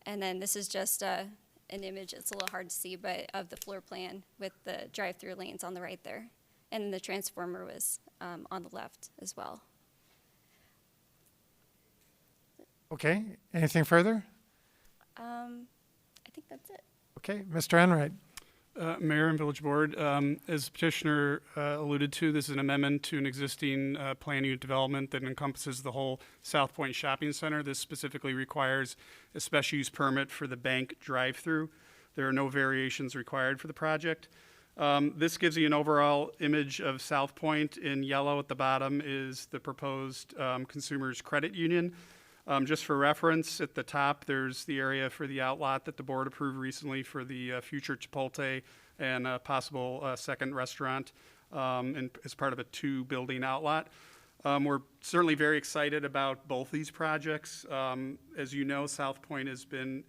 And then this is just an image, it's a little hard to see, but of the floor plan with the drive-through lanes on the right there. And the transformer was on the left as well. Okay, anything further? I think that's it. Okay, Mr. Enright. Mayor and Village Board, as the petitioner alluded to, this is an amendment to an existing plan unit development that encompasses the whole South Point Shopping Center. This specifically requires a special use permit for the bank drive-through. There are no variations required for the project. This gives you an overall image of South Point. In yellow at the bottom is the proposed Consumers Credit Union. Just for reference, at the top, there's the area for the outlot that the board approved recently for the future Chipotle and a possible second restaurant and as part of a 2-building outlot. We're certainly very excited about both these projects. As you know, South Point has been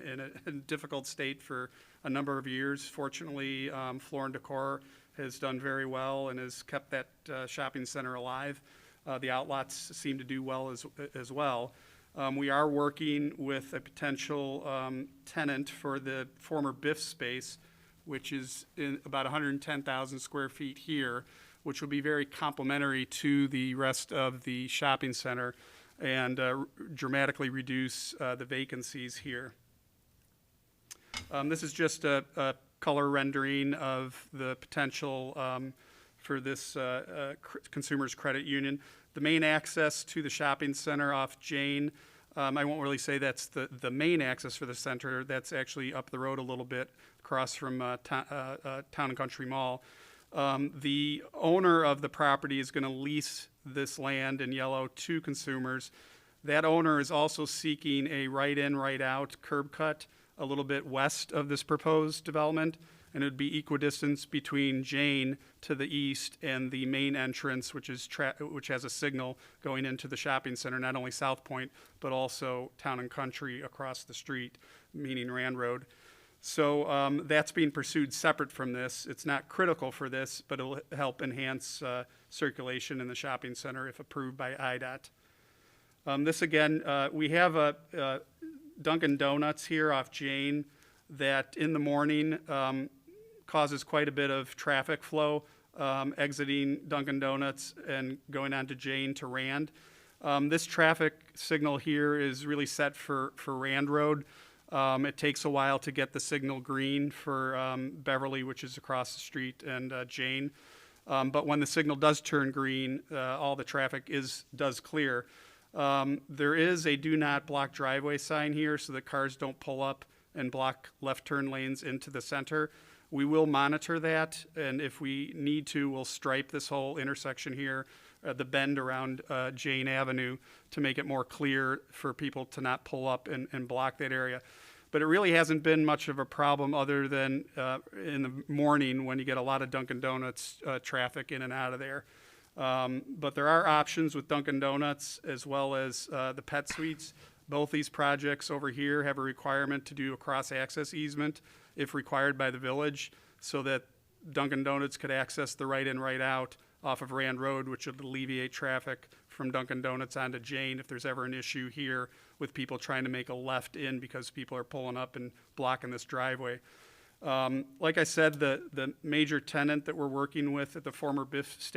in a difficult state for a number of years. Fortunately, Floor and Decor has done very well and has kept that shopping center alive. The outlots seem to do well as well. We are working with a potential tenant for the former Biff space, which is in about 110,000 square feet here, which will be very complementary to the rest of the shopping center and dramatically reduce the vacancies here. This is just a color rendering of the potential for this Consumers Credit Union. The main access to the shopping center off Jane, I won't really say that's the main access for the center. That's actually up the road a little bit, across from Town and Country Mall. The owner of the property is going to lease this land in yellow to consumers. That owner is also seeking a right-in, right-out curb cut a little bit west of this proposed development, and it would be equidistance between Jane to the east and the main entrance, which has a signal going into the shopping center, not only South Point, but also Town and Country across the street, meaning Rand Road. So that's being pursued separate from this. It's not critical for this, but it'll help enhance circulation in the shopping center if approved by IDOT. This again, we have a Dunkin' Donuts here off Jane that in the morning causes quite a bit of traffic flow exiting Dunkin' Donuts and going on to Jane to Rand. This traffic signal here is really set for Rand Road. It takes a while to get the signal green for Beverly, which is across the street, and Jane. But when the signal does turn green, all the traffic does clear. There is a do not block driveway sign here so that cars don't pull up and block left turn lanes into the center. We will monitor that, and if we need to, we'll stripe this whole intersection here, the bend around Jane Avenue, to make it more clear for people to not pull up and block that area. But it really hasn't been much of a problem other than in the morning when you get a lot of Dunkin' Donuts traffic in and out of there. But there are options with Dunkin' Donuts as well as the pet suites. Both these projects over here have a requirement to do a cross-access easement if required by the village, so that Dunkin' Donuts could access the right-in, right-out off of Rand Road, which would alleviate traffic from Dunkin' Donuts onto Jane if there's ever an issue here with people trying to make a left in because people are pulling up and blocking this driveway. Like I said, the major tenant that we're working with at the former Biff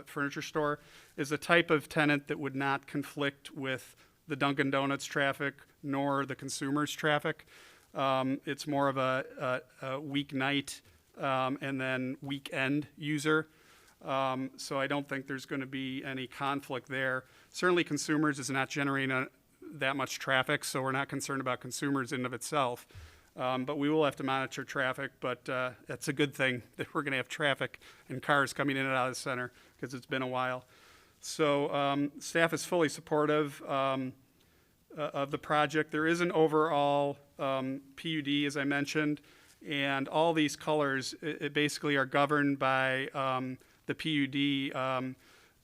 furniture store is a type of tenant that would not conflict with the Dunkin' Donuts traffic nor the consumers' traffic. It's more of a weeknight and then weekend user. So I don't think there's going to be any conflict there. Certainly consumers is not generating that much traffic, so we're not concerned about consumers in and of itself. But we will have to monitor traffic, but that's a good thing that we're going to have traffic and cars coming in and out of the center because it's been a while. So staff is fully supportive of the project. There is an overall PUD, as I mentioned, and all these colors it basically are governed by the PUD.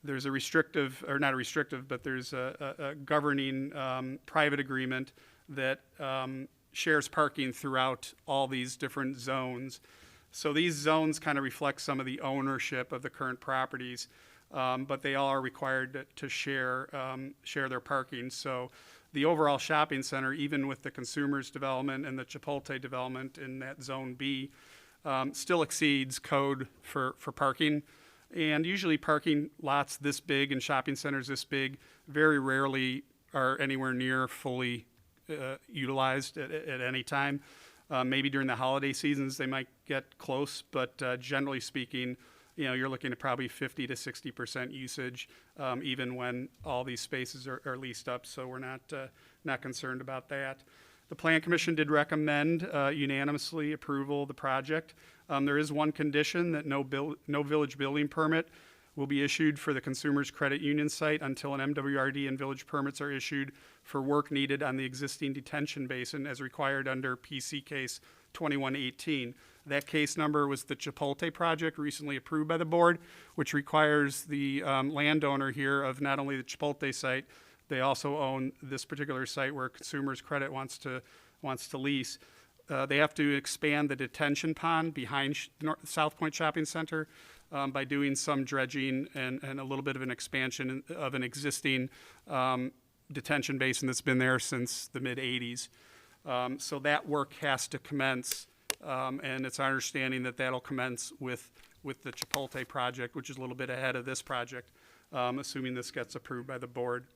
There's a restrictive, or not a restrictive, but there's a governing private agreement that shares parking throughout all these different zones. So these zones kind of reflect some of the ownership of the current properties, but they all are required to share their parking. So the overall shopping center, even with the consumers development and the Chipotle development in that zone B, still exceeds code for parking. And usually parking lots this big and shopping centers this big very rarely are anywhere near fully utilized at any time. Maybe during the holiday seasons they might get close, but generally speaking, you're looking at probably 50 to 60% usage, even when all these spaces are leased up. So we're not concerned about that. The Plan Commission did recommend unanimously approval of the project. There is one condition that no village building permit will be issued for the Consumers Credit Union site until an MWRD and village permits are issued for work needed on the existing detention basin as required under PC case 2118. That case number was the Chipotle project recently approved by the board, which requires the landowner here of not only the Chipotle site, they also own this particular site where Consumers Credit wants to lease. They have to expand the detention pond behind South Point Shopping Center by doing some dredging and a little bit of an expansion of an existing detention basin that's been there since the mid-'80s. So that work has to commence, and it's our understanding that that'll commence with the Chipotle project, which is a little bit ahead of this project, assuming this gets approved by the board.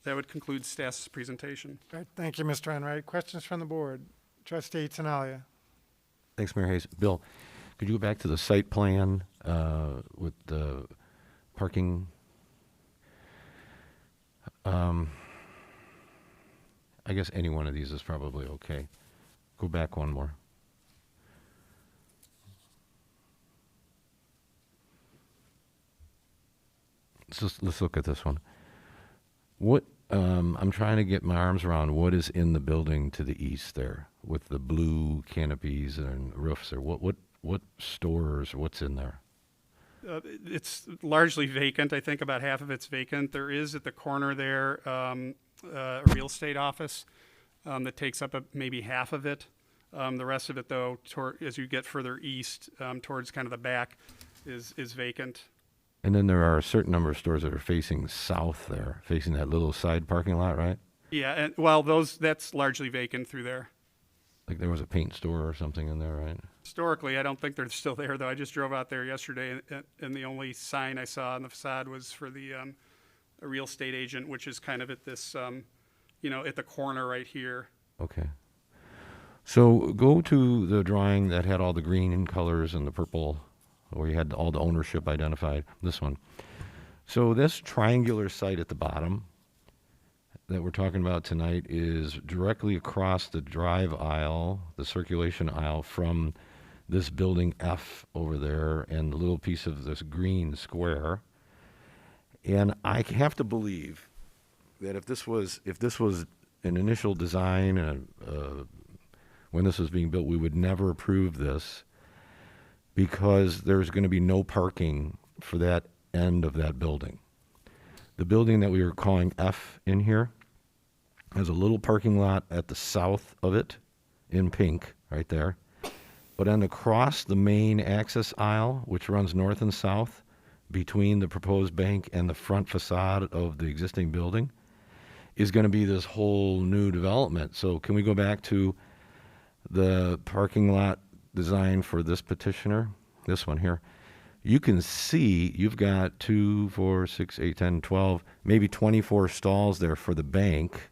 That would conclude staff's presentation. All right, thank you, Mr. Enright. Questions from the board? Trustee Tinaglia. Thanks, Mayor Hayes. Bill, could you go back to the site plan with the parking? I guess any one of these is probably okay. Go back one more. Let's look at this one. What I'm trying to get my arms around what is in the building to the east there with the blue canopies and roofs there. What stores, what's in there? It's largely vacant. I think about half of it's vacant. There is at the corner there a real estate office that takes up maybe half of it. The rest of it, though, as you get further east towards kind of the back, is vacant. And then there are a certain number of stores that are facing south there, facing that little side parking lot, right? Yeah, and well, that's largely vacant through there. Like there was a paint store or something in there, right? Historically, I don't think they're still there, though. I just drove out there yesterday, and the only sign I saw on the facade was for the a real estate agent, which is kind of at this, at the corner right here. Okay. So go to the drawing that had all the green colors and the purple, where you had all the ownership identified, this one. So this triangular site at the bottom that we're talking about tonight is directly across the drive aisle, the circulation aisle from this building F over there and the little piece of this green square. And I have to believe that if this was an initial design and when this was being built, we would never approve this, because there's going to be no parking for that end of that building. The building that we were calling F in here has a little parking lot at the south of it in pink right there. But then across the main access aisle, which runs north and south between the proposed bank and the front facade of the existing building, is going to be this whole new development. So can we go back to the parking lot design for this petitioner, this one here? You can see you've got 2, 4, 6, 8, 10, 12, maybe 24 stalls there for the bank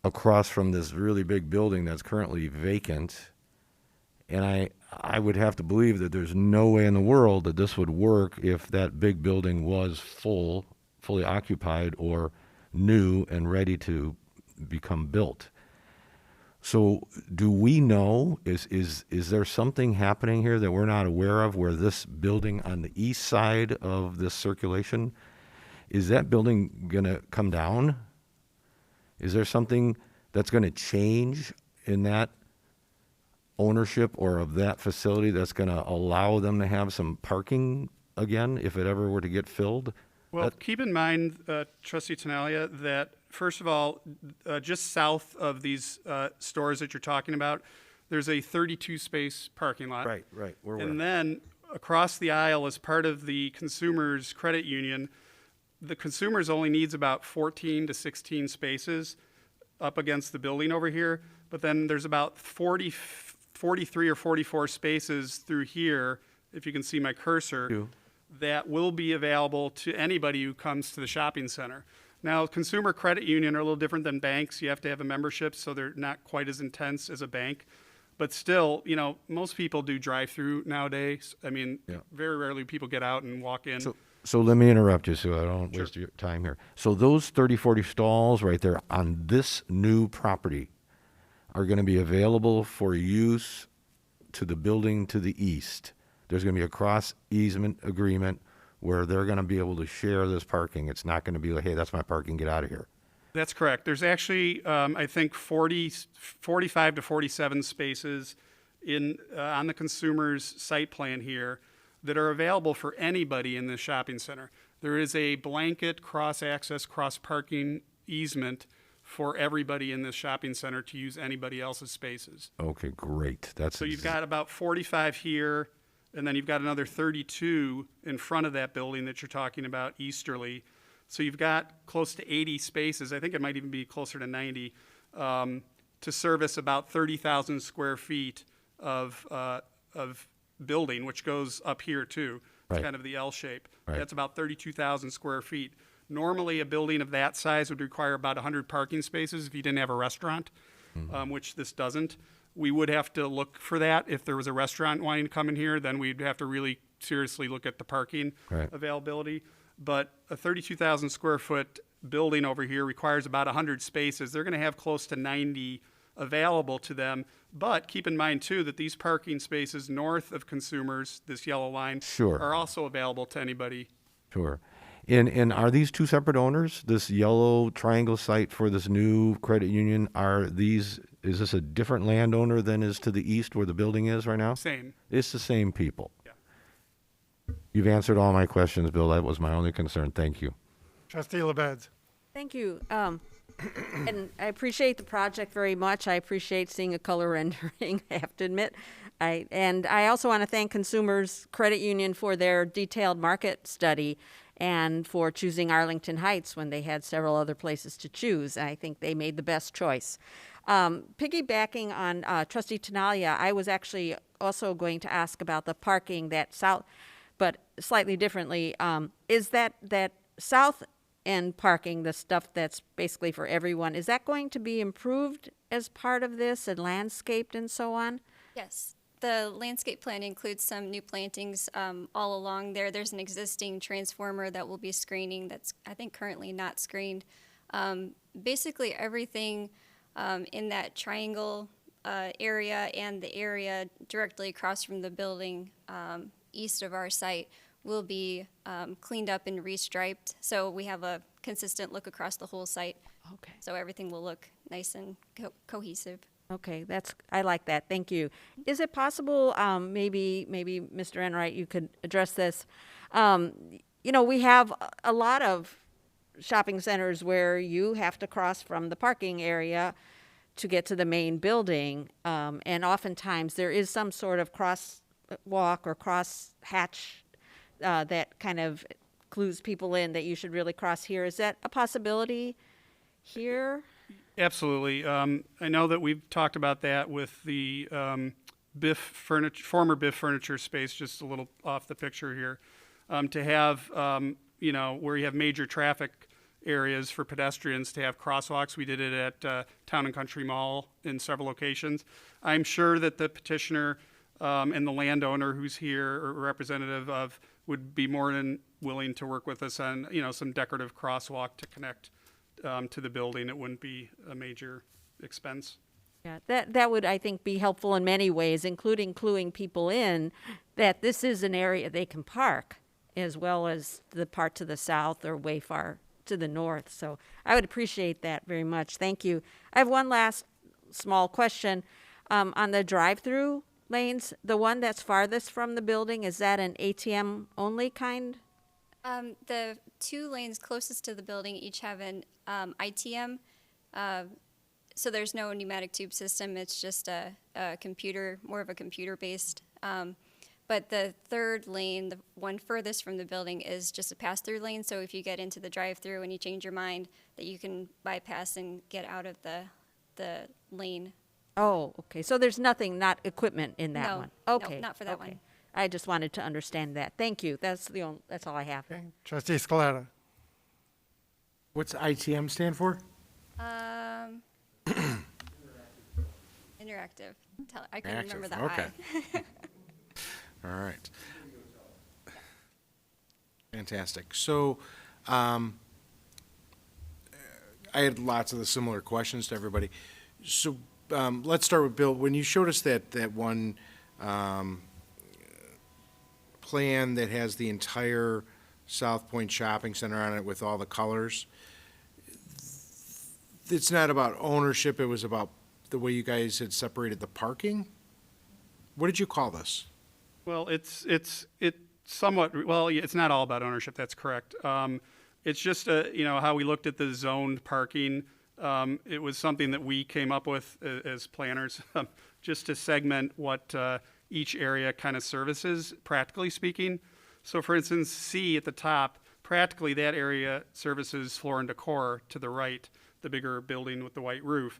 across from this really big building that's currently vacant. And I would have to believe that there's no way in the world that this would work if that big building was fully occupied or new and ready to become built. So do we know, is there something happening here that we're not aware of, where this building on the east side of this circulation, is that building going to come down? Is there something that's going to change in that ownership or of that facility that's going to allow them to have some parking again if it ever were to get filled? Well, keep in mind, Trustee Tinaglia, that first of all, just south of these stores that you're talking about, there's a 32-space parking lot. Right. And then across the aisle, as part of the Consumers Credit Union, the Consumers only needs about 14 to 16 spaces up against the building over here. But then there's about 43 or 44 spaces through here, if you can see my cursor, that will be available to anybody who comes to the shopping center. Now, Consumer Credit Union are a little different than banks. You have to have a membership, so they're not quite as intense as a bank. But still, most people do drive-through nowadays. I mean, very rarely people get out and walk in. So let me interrupt you so I don't waste your time here. So those 30, 40 stalls right there on this new property are going to be available for use to the building to the east. There's going to be a cross easement agreement where they're going to be able to share this parking. It's not going to be like, hey, that's my parking, get out of here. That's correct. There's actually, I think, 45 to 47 spaces on the consumer's site plan here that are available for anybody in this shopping center. There is a blanket cross-access, cross-parking easement for everybody in this shopping center to use anybody else's spaces. Okay, great. So you've got about 45 here, and then you've got another 32 in front of that building that you're talking about easterly. So you've got close to 80 spaces, I think it might even be closer to 90, to service about 30,000 square feet of building, which goes up here too. It's kind of the L shape. Right. That's about 32,000 square feet. Normally, a building of that size would require about 100 parking spaces if you didn't have a restaurant, which this doesn't. We would have to look for that. If there was a restaurant wanting to come in here, then we'd have to really seriously look at the parking availability. But a 32,000 square foot building over here requires about 100 spaces. They're going to have close to 90 available to them. But keep in mind, too, that these parking spaces north of Consumers, this yellow line, are also available to anybody. Sure. And are these two separate owners? This yellow triangle site for this new credit union, is this a different landowner than is to the east where the building is right now? Same. It's the same people. Yeah. You've answered all my questions, Bill. That was my only concern. Thank you. Trustee LaBedz. Thank you. And I appreciate the project very much. I appreciate seeing a color rendering, I have to admit. And I also want to thank Consumers Credit Union for their detailed market study and for choosing Arlington Heights when they had several other places to choose. I think they made the best choice. Piggybacking on Trustee Tinaglia, I was actually also going to ask about the parking that south, but slightly differently. Is that south end parking, the stuff that's basically for everyone, is that going to be improved as part of this and landscaped and so on? Yes. The landscape plan includes some new plantings all along there. There's an existing transformer that will be screening that's, I think, currently not screened. Basically, everything in that triangle area and the area directly across from the building east of our site will be cleaned up and restriped. So we have a consistent look across the whole site. Okay. So everything will look nice and cohesive. Okay, I like that. Thank you. Is it possible, maybe Mr. Enright, you could address this? We have a lot of shopping centers where you have to cross from the parking area to get to the main building, and oftentimes there is some sort of crosswalk or cross hatch that kind of clues people in that you should really cross here. Is that a possibility here? Absolutely. I know that we've talked about that with the former Biff Furniture space, just a little off the picture here, to have, where you have major traffic areas for pedestrians to have crosswalks. We did it at Town and Country Mall in several locations. I'm sure that the petitioner and the landowner who's here or representative of would be more than willing to work with us on, some decorative crosswalk to connect to the building. It wouldn't be a major expense. Yeah, that would, I think, be helpful in many ways, including cluing people in that this is an area they can park, as well as the part to the south or way far to the north. So I would appreciate that very much. Thank you. I have one last small question. On the drive-through lanes, the one that's farthest from the building, is that an ATM only kind The 2 lanes closest to the building each have an ITM, so there's no pneumatic tube system. It's just a computer, more of a computer-based. But the 3rd lane, the one furthest from the building, is just a pass-through lane. So if you get into the drive-through and you change your mind, that you can bypass and get out of the lane. Oh, okay. So there's nothing, not equipment in that No, one? no, Okay. not for that okay. one. I just wanted to understand that. Thank you. That's all I have. Okay. Trustee Scaletta. What's ITM stand for? Interactive. I couldn't remember that Okay. I. All right. Fantastic. So, I had lots of the similar questions to everybody. So, let's start with Bill. When you showed us that one plan that has the entire South Point Shopping Center on it with all the colors, it's not about ownership. It was about the way you guys had separated the parking. What did you call this? Well, it's somewhat, well, it's not all about ownership, that's correct. It's just, how we looked at the zoned parking. It was something that we came up with as planners, just to segment what each area kind of services, practically speaking. So for instance, C at the top, practically that area services Floor and Decor to the right, the bigger building with the white roof.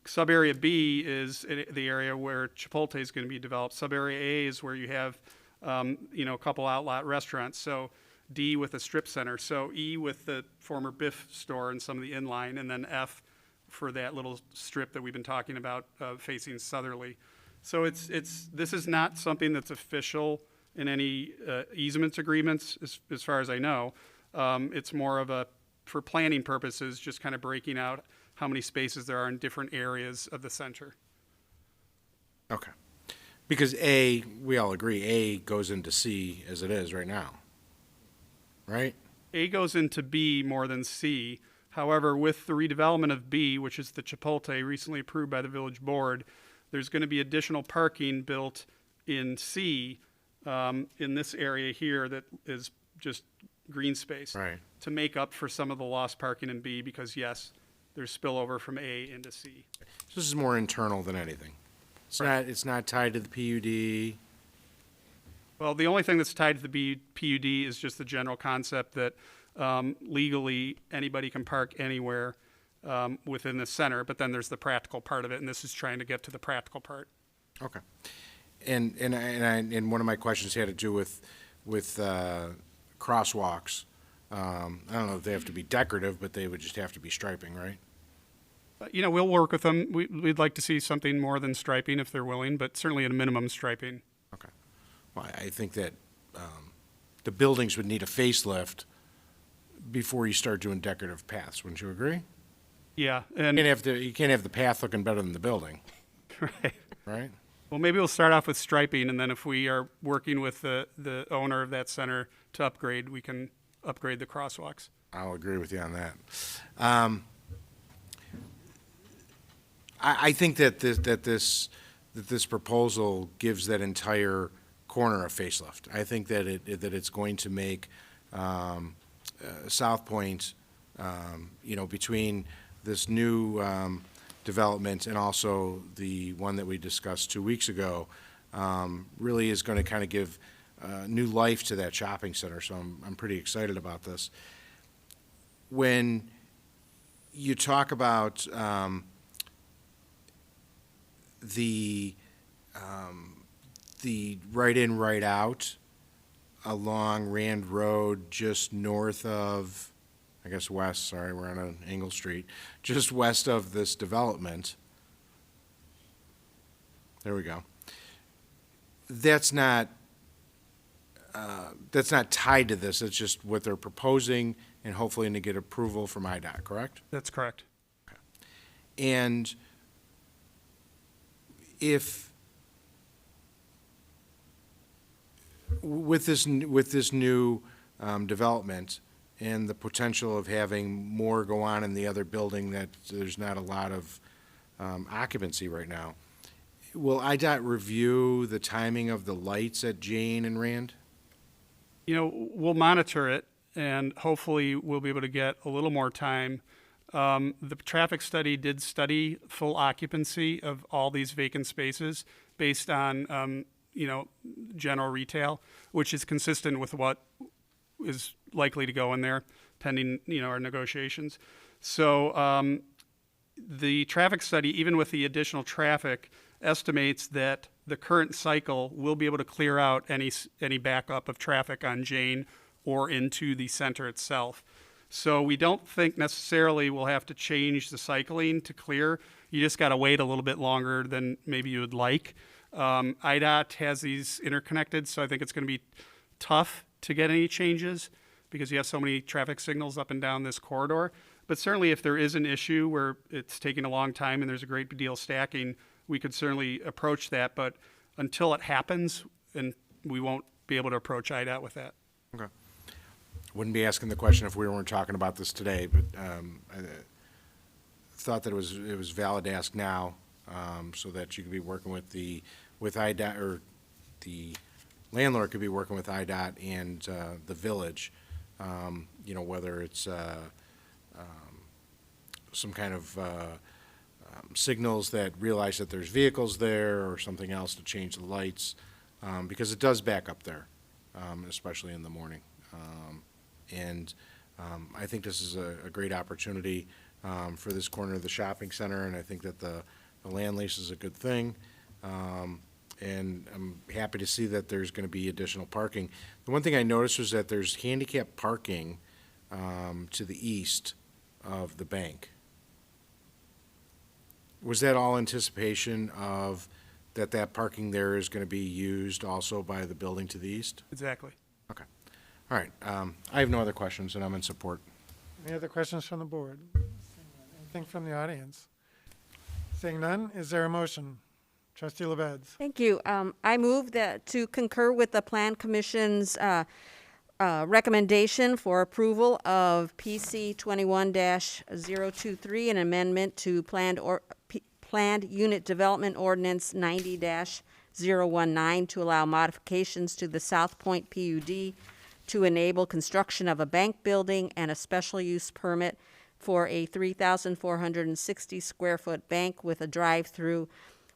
Sub-area B is the area where Chipotle is going to be developed. Sub-area A is where you have, a couple outlet restaurants. So D with a strip center. So E with the former Biff store and some of the inline, and then F for that little strip that we've been talking about facing southerly. So this is not something that's official in any easements agreements, as far as I know. It's more of for planning purposes, just kind of breaking out how many spaces there are in different areas of the center. Okay. Because A, we all agree, A goes into C as it is right now, right? A goes into B more than C. However, with the redevelopment of B, which is the Chipotle recently approved by the village board, there's going to be additional parking built in C in this area here that is just green space. Right. To make up for some of the lost parking in B, because yes, there's spillover from A into C. This is more internal than anything. It's not tied to the PUD. Well, the only thing that's tied to the PUD is just the general concept that legally anybody can park anywhere within the center, but then there's the practical part of it, and this is trying to get to the practical part. Okay. And one of my questions had to do with crosswalks. I don't know if they have to be decorative, but they would just have to be striping, right? We'll work with them. We'd like to see something more than striping if they're willing, but certainly at a minimum striping. Okay. Well, I think that the buildings would need a facelift before you start doing decorative paths. Wouldn't you agree? Yeah, You can't have the path looking better than the building, right. right? Well, maybe we'll start off with striping, and then if we are working with the owner of that center to upgrade, we can upgrade the crosswalks. I'll agree with you on that. I think that this proposal gives that entire corner a facelift. I think that it's going to make South Point, between this new development and also the one that we discussed 2 weeks ago, really is going to kind of give new life to that shopping center. So I'm pretty excited about this. When you talk about the right in, right out along Rand Road, just north of, I guess west, sorry, we're on an Engle Street, just west of this development. There we go. That's not tied to this. It's just what they're proposing and hopefully to get approval from IDOT, correct? That's correct. And if with this new development and the potential of having more go on in the other building, that there's not a lot of occupancy right now, will IDOT review the timing of the lights at Jane and Rand? We'll monitor it, and hopefully we'll be able to get a little more time. The traffic study did study full occupancy of all these vacant spaces based on, general retail, which is consistent with what is likely to go in there pending, our negotiations. So the traffic study, even with the additional traffic, estimates that the current cycle will be able to clear out any backup of traffic on Jane or into the center itself. So we don't think necessarily we'll have to change the cycling to clear. You just got to wait a little bit longer than maybe you would like. IDOT has these interconnected, so I think it's going to be tough to get any changes because you have so many traffic signals up and down this corridor. But certainly if there is an issue where it's taking a long time and there's a great deal of stacking, we could certainly approach that. But until it happens, and we won't be able to approach IDOT with that. Okay. Wouldn't be asking the question if we weren't talking about this today, but I thought that it was valid to ask now, so that you could be working with IDOT, or the landlord could be working with IDOT and the village, whether it's some kind of signals that realize that there's vehicles there or something else to change the lights, because it does back up there, especially in the morning. I think this is a great opportunity for this corner of the shopping center, and I think that the land lease is a good thing. And I'm happy to see that there's going to be additional parking. The one thing I noticed was that there's handicap parking to the east of the bank. Was that all anticipation of that parking there is going to be used also by the building to the east? Exactly. Okay. All right. I have no other questions, and I'm in support. Any other questions from the board? Anything from the audience? Seeing none, is there a motion? Trustee LaBedz. Thank you. I move that to concur with the Plan Commission's recommendation for approval of PC 21-023, an amendment to Planned Unit Development Ordinance 90-019 to allow modifications to the South Point PUD to enable construction of a bank building and a special use permit for a 3,460 square foot bank with a drive-through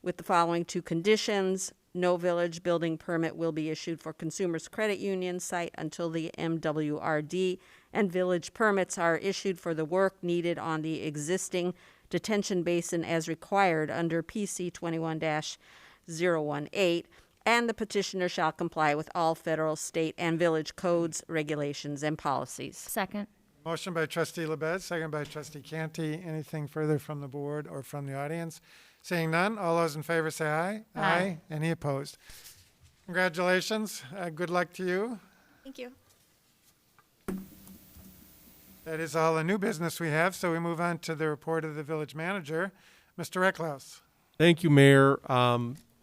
with the following two conditions. No village building permit will be issued for Consumers Credit Union site until the MWRD and village permits are issued for the work needed on the existing detention basin as required under PC 21-018, and the petitioner shall comply with all federal, state, and village codes, regulations, and policies. Second. Motion by Trustee LaBedz, second by Trustee Canty. Anything further from the board or from the audience? Seeing none, all those in favor say aye. Aye. Any opposed? Congratulations. Good luck to you. Thank you. That is all the new business we have, so we move on to the report of the village manager. Mr. Recklaus. Thank you, Mayor.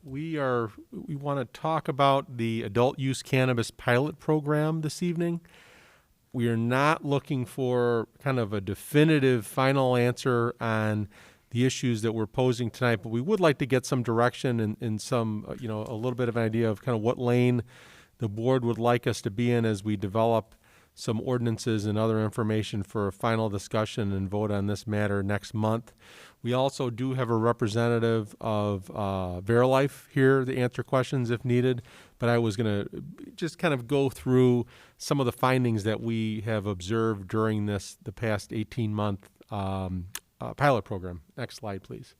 We want to talk about the adult use cannabis pilot program this evening. We are not looking for kind of a definitive final answer on the issues that we're posing tonight, but we would like to get some direction and some, a little bit of an idea of kind of what lane the board would like us to be in as we develop some ordinances and other information for a final discussion and vote on this matter next month. We also do have a representative of Verilife here to answer questions if needed, but I was going to just kind of go through some of the findings that we have observed during the past 18-month pilot program. Next slide, please.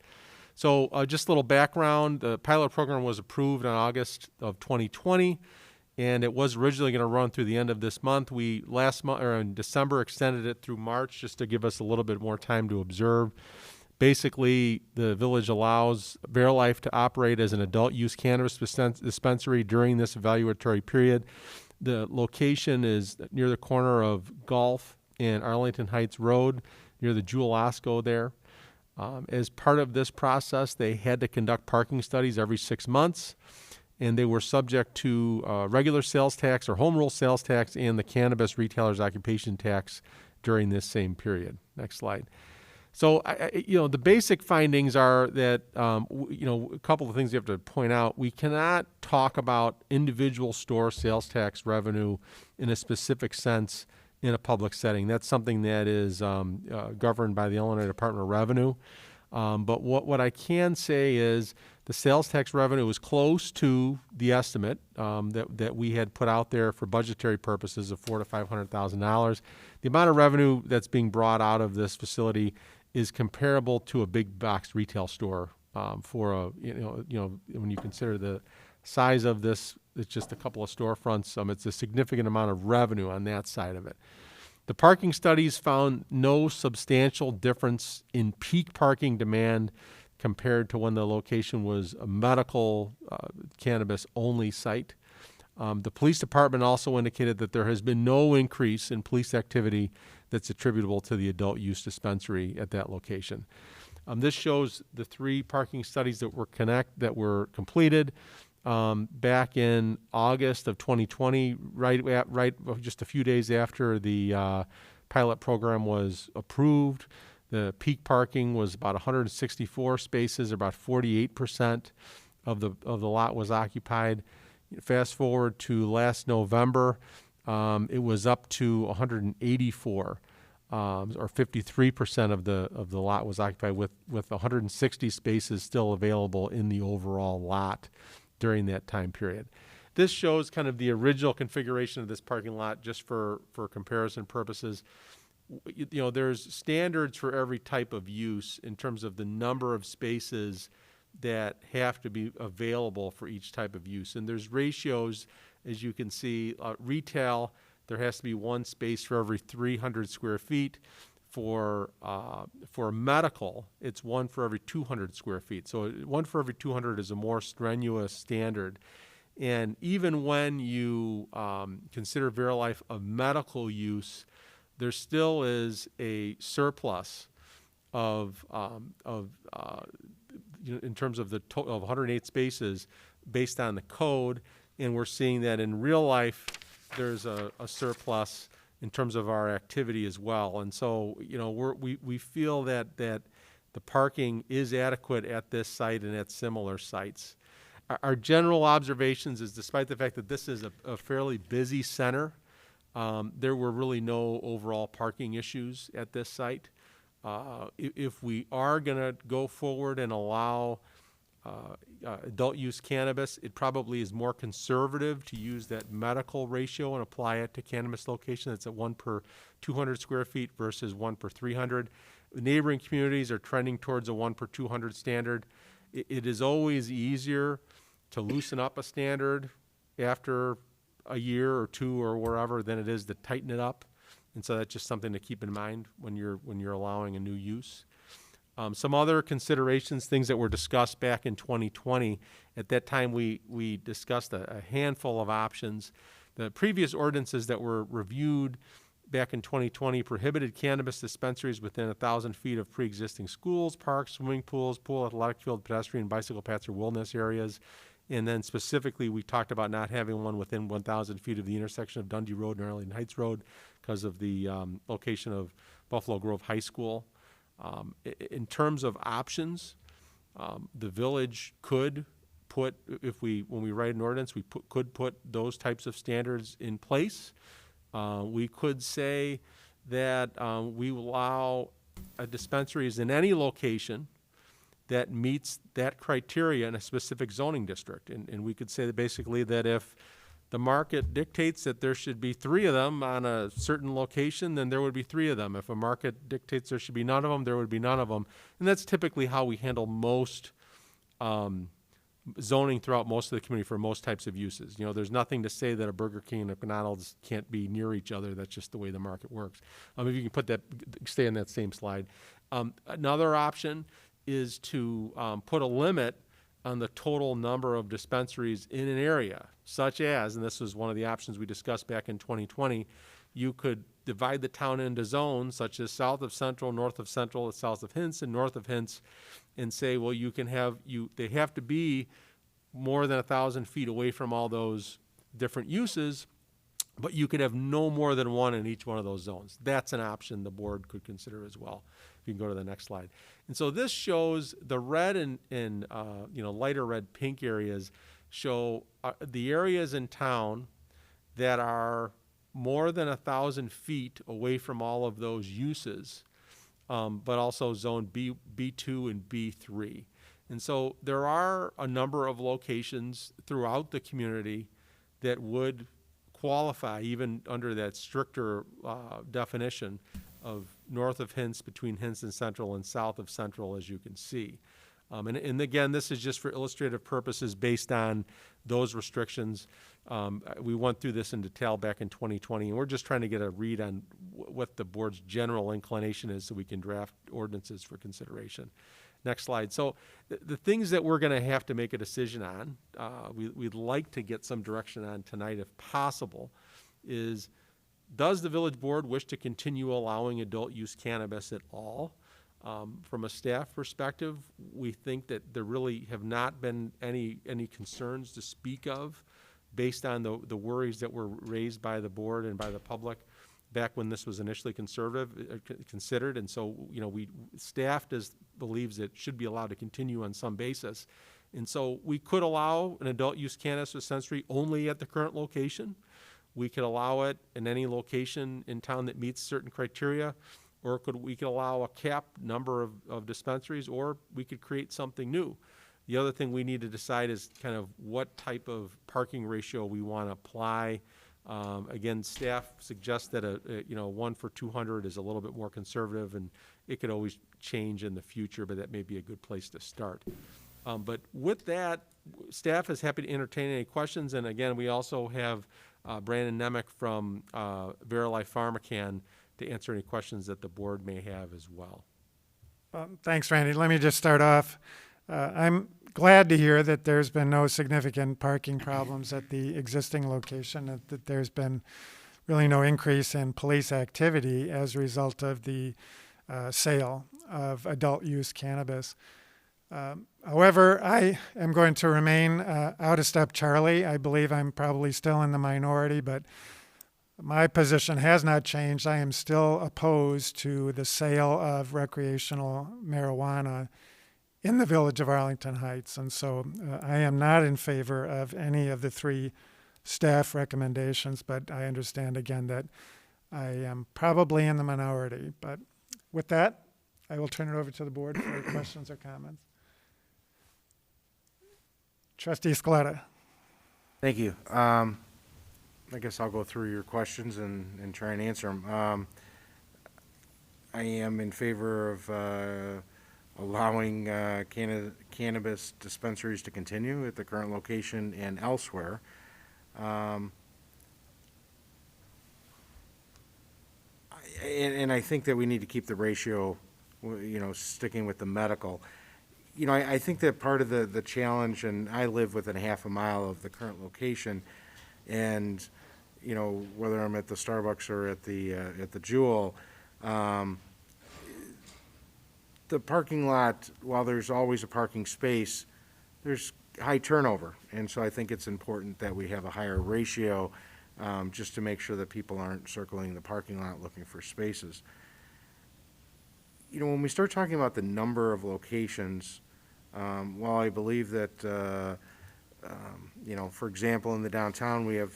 So just a little background. The pilot program was approved in August of 2020, and it was originally going to run through the end of this month. We in December extended it through March just to give us a little bit more time to observe. Basically, the village allows Verilife to operate as an adult use cannabis dispensary during this evaluatory period. The location is near the corner of Gulf and Arlington Heights Road, near the Jewel Osco there. As part of this process, they had to conduct parking studies every 6 months, and they were subject to regular sales tax or home rule sales tax and the cannabis retailer's occupation tax during this same period. Next slide. So, the basic findings are that, a couple of things you have to point out. We cannot talk about individual store sales tax revenue in a specific sense in a public setting. That's something that is governed by the Illinois Department of Revenue. But what I can say is the sales tax revenue was close to the estimate that we had put out there for budgetary purposes of $400,000 to $500,000. The amount of revenue that's being brought out of this facility is comparable to a big box retail store for a when you consider the size of this. It's just a couple of storefronts. It's a significant amount of revenue on that side of it. The parking studies found no substantial difference in peak parking demand compared to when the location was a medical cannabis only site. The police department also indicated that there has been no increase in police activity that's attributable to the adult use dispensary at that location. This shows the 3 parking studies that were completed back in August of 2020, right just a few days after the pilot program was approved. The peak parking was about 164 spaces, or about 48% of the lot was occupied. Fast forward to last November, it was up to 184, or 53% of the lot was occupied, with 160 spaces still available in the overall lot during that time period. This shows kind of the original configuration of this parking lot, just for comparison purposes. There's standards for every type of use in terms of the number of spaces that have to be available for each type of use. And there's ratios, as you can see. Retail, there has to be 1 space for every 300 square feet. For medical, it's 1 for every 200 square feet. So 1 for every 200 is a more strenuous standard. And even when you consider Verilife a medical use, there still is a surplus of in terms of the total of 108 spaces based on the code, and we're seeing that in real life there's a surplus in terms of our activity as well. And so, we feel that the parking is adequate at this site and at similar sites. Our general observations is, despite the fact that this is a fairly busy center, there were really no overall parking issues at this site. If we are going to go forward and allow adult use cannabis, it probably is more conservative to use that medical ratio and apply it to cannabis location that's at 1 per 200 square feet versus 1 per 300. Neighboring communities are trending towards a 1 per 200 standard. It is always easier to loosen up a standard after a year or 2 or wherever than it is to tighten it up. And so that's just something to keep in mind when you're allowing a new use. Some other considerations, things that were discussed back in 2020. At that time, we discussed a handful of options. The previous ordinances that were reviewed back in 2020 prohibited cannabis dispensaries within 1,000 feet of pre-existing schools, parks, swimming pools, pool, athletic field, pedestrian, bicycle paths, or wilderness areas. And then specifically, we talked about not having one within 1,000 feet of the intersection of Dundee Road and Arlington Heights Road because of the location of Buffalo Grove High School. In terms of options, the village could put, when we write an ordinance, could put those types of standards in place. We could say that we allow dispensaries in any location that meets that criteria in a specific zoning district. And we could say that basically that if the market dictates that there should be 3 of them on a certain location, then there would be 3 of them. If a market dictates there should be none of them, there would be none of them. And that's typically how we handle most zoning throughout most of the community for most types of uses. There's nothing to say that a Burger King and a McDonald's can't be near each other. That's just the way the market works. If you can stay on that same slide. Another option is to put a limit on the total number of dispensaries in an area, such as, and this was one of the options we discussed back in 2020, you could divide the town into zones, such as south of Central, north of Central, south of Hintz, and north of Hintz, and say, well, you can they have to be more than 1,000 feet away from all those different uses, but you could have no more than one in each one of those zones. That's an option the board could consider as well. If you can go to the next slide. And so this shows the red and lighter red, pink areas show the areas in town that are more than 1,000 feet away from all of those uses, but also zone B2 and B3. And so there are a number of locations throughout the community that would qualify even under that stricter definition of north of Hints, between Hints and Central, and south of Central, as you can see. And again, this is just for illustrative purposes based on those restrictions. We went through this in detail back in 2020, and we're just trying to get a read on what the board's general inclination is so we can draft ordinances for consideration. Next slide. So the things that we're going to have to make a decision on, we'd like to get some direction on tonight if possible, is does the village board wish to continue allowing adult use cannabis at all? From a staff perspective, we think that there really have not been any concerns to speak of based on the worries that were raised by the board and by the public back when this was initially considered. And so, staff believes it should be allowed to continue on some basis. And so we could allow an adult use cannabis dispensary only at the current location. We could allow it in any location in town that meets certain criteria, or we could allow a capped number of dispensaries, or we could create something new. The other thing we need to decide is kind of what type of parking ratio we want to apply. Again, staff suggests that a 1 for 200 is a little bit more conservative, and it could always change in the future, but that may be a good place to start. But with that, staff is happy to entertain any questions. And again, we also have Brandon Nemec from Verilife Pharmacan to answer any questions that the board may have as well. Thanks, Randy. Let me just start off. I'm glad to hear that there's been no significant parking problems at the existing location, that there's been really no increase in police activity as a result of the sale of adult use cannabis. However, I am going to remain out of step Charlie. I believe I'm probably still in the minority, but my position has not changed. I am still opposed to the sale of recreational marijuana in the village of Arlington Heights. And so I am not in favor of any of the three staff recommendations, but I understand again that I am probably in the minority. But with that, I will turn it over to the board for questions or comments. Trustee Scaletta. Thank you. I guess I'll go through your questions and try and answer them. I am in favor of allowing cannabis dispensaries to continue at the current location and elsewhere. And I think that we need to keep the ratio, sticking with the medical. I think that part of the challenge, and I live within half a mile of the current location, and whether I'm at the Starbucks or at the Jewel, the parking lot, while there's always a parking space, there's high turnover, and so I think it's important that we have a higher ratio, just to make sure that people aren't circling the parking lot looking for spaces. When we start talking about the number of locations, while I believe that for example, in the downtown, we have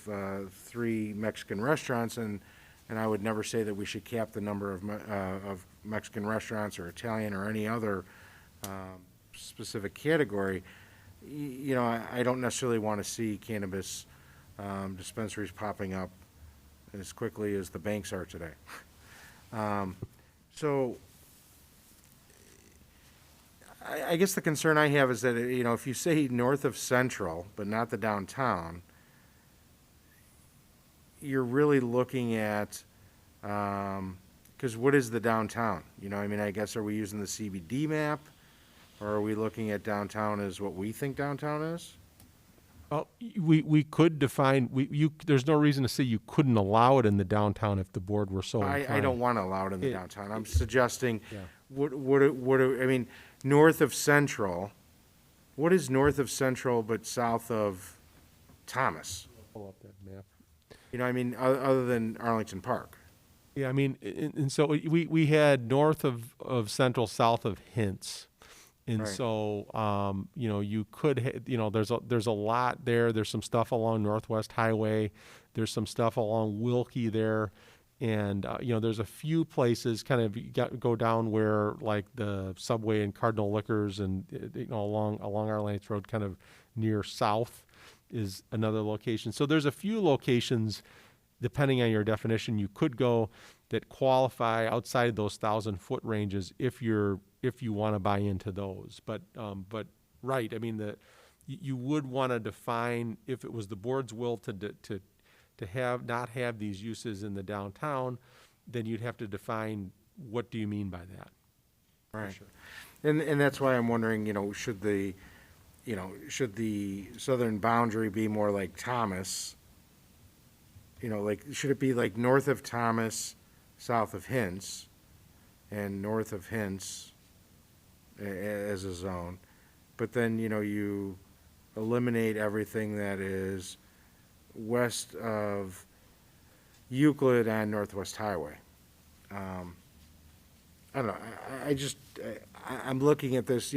3 Mexican restaurants, and I would never say that we should cap the number of Mexican restaurants or Italian or any other specific category. I don't necessarily want to see cannabis dispensaries popping up as quickly as the banks are today. So I guess the concern I have is that, if you say north of Central, but not the downtown, you're really looking at, because what is the downtown? I guess, are we using the CBD map, or are we looking at downtown as what we think downtown is? Well, we could define, there's no reason to say you couldn't allow it in the downtown if the board were so inclined. I don't want to allow it in the downtown. I'm suggesting, Yeah. North of Central, what is north of Central but south of Thomas? Pull up that map. Other than Arlington Park. Yeah, I mean, and so we had north of Central, south of Hintz. And Right. so, you know, you could, there's a lot there. There's some stuff along Northwest Highway. There's some stuff along Wilkie there. And, there's a few places kind of go down where like the Subway and Cardinal Liquors and, along Arlington Heights Road kind of near south is another location. So there's a few locations, depending on your definition, you could go that qualify outside those 1,000-foot ranges if you want to buy into those. But right, I mean, you would want to define, if it was the board's will to not have these uses in the downtown, then you'd have to define what do you mean by that. Right. Sure. And that's why I'm wondering, should the southern boundary be more like Thomas? Should it be like north of Thomas, south of Hintz, and north of Hintz as a zone? But then, you eliminate everything that is west of Euclid on Northwest Highway. I don't know. I'm looking at this,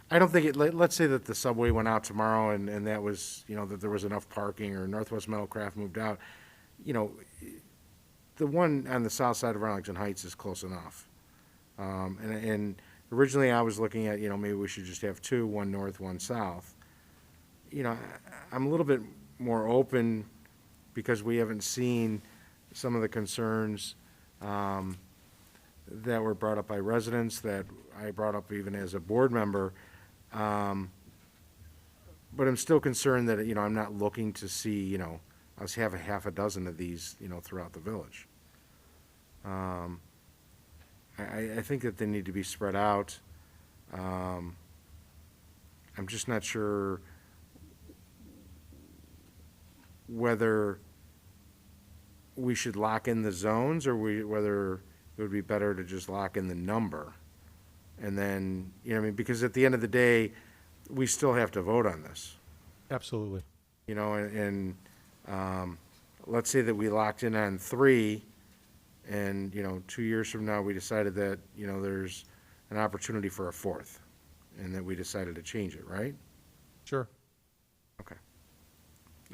I don't think let's say that the subway went out tomorrow and that was, that there was enough parking, or Northwest Metalcraft moved out. The one on the south side of Arlington Heights is close enough. And originally I was looking at, maybe we should just have two, one north, one south. I'm a little bit more open because we haven't seen some of the concerns that were brought up by residents, that I brought up even as a board member. But I'm still concerned that, I'm not looking to see, us have a half a dozen of these, throughout the village. I think that they need to be spread out. I'm just not sure whether we should lock in the zones, or whether it would be better to just lock in the number. And then, because at the end of the day, we still have to vote on this. Absolutely. And let's say that we locked in on 3, and, 2 years from now, we decided that, there's an opportunity for a 4th, and that we decided to change it, right? Sure. Okay.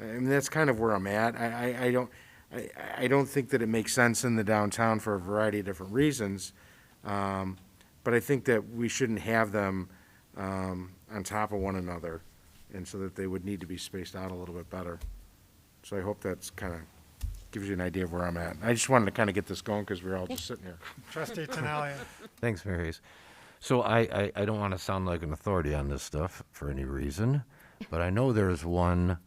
I mean, that's kind of where I'm at. I don't think that it makes sense in the downtown for a variety of different reasons. But I think that we shouldn't have them on top of one another, and so that they would need to be spaced out a little bit better. So I hope that's kind of gives you an idea of where I'm at. I just wanted to kind of get this going because we're all just sitting here. Trustee Tinaglia. Thanks, Mary Hayes. So I don't want to sound like an authority on this stuff for any reason, but I know there's one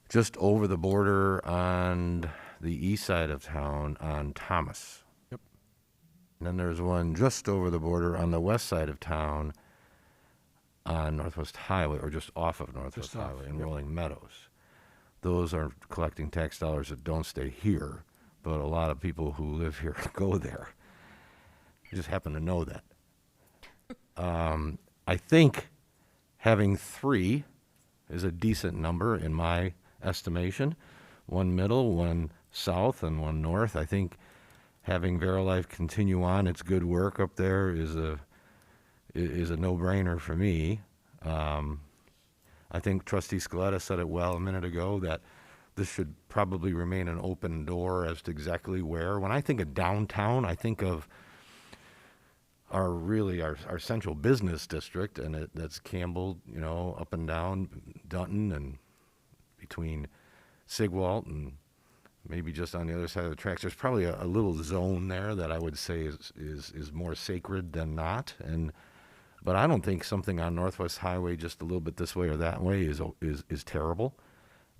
just over the border on the east side of town on Thomas. Yep. And then there's one just over the border on the west side of town on Northwest Highway, or just off of Northwest Highway in Rolling Meadows. Those are collecting tax dollars that don't stay here, but a lot of people who live here go there. I just happen to know that. I think having 3 is a decent number in my estimation. 1 middle, 1 south, and 1 north. I think having Verilife continue on its good work up there is a no-brainer for me. I think Trustee Scaletta said it well a minute ago, that this should probably remain an open door as to exactly where. When I think of downtown, I think of our central business district, and that's Campbell, up and down Dutton, and between Sigwalt and maybe just on the other side of the tracks. There's probably a little zone there that I would say is more sacred than not. But I don't think something on Northwest Highway just a little bit this way or that way is terrible.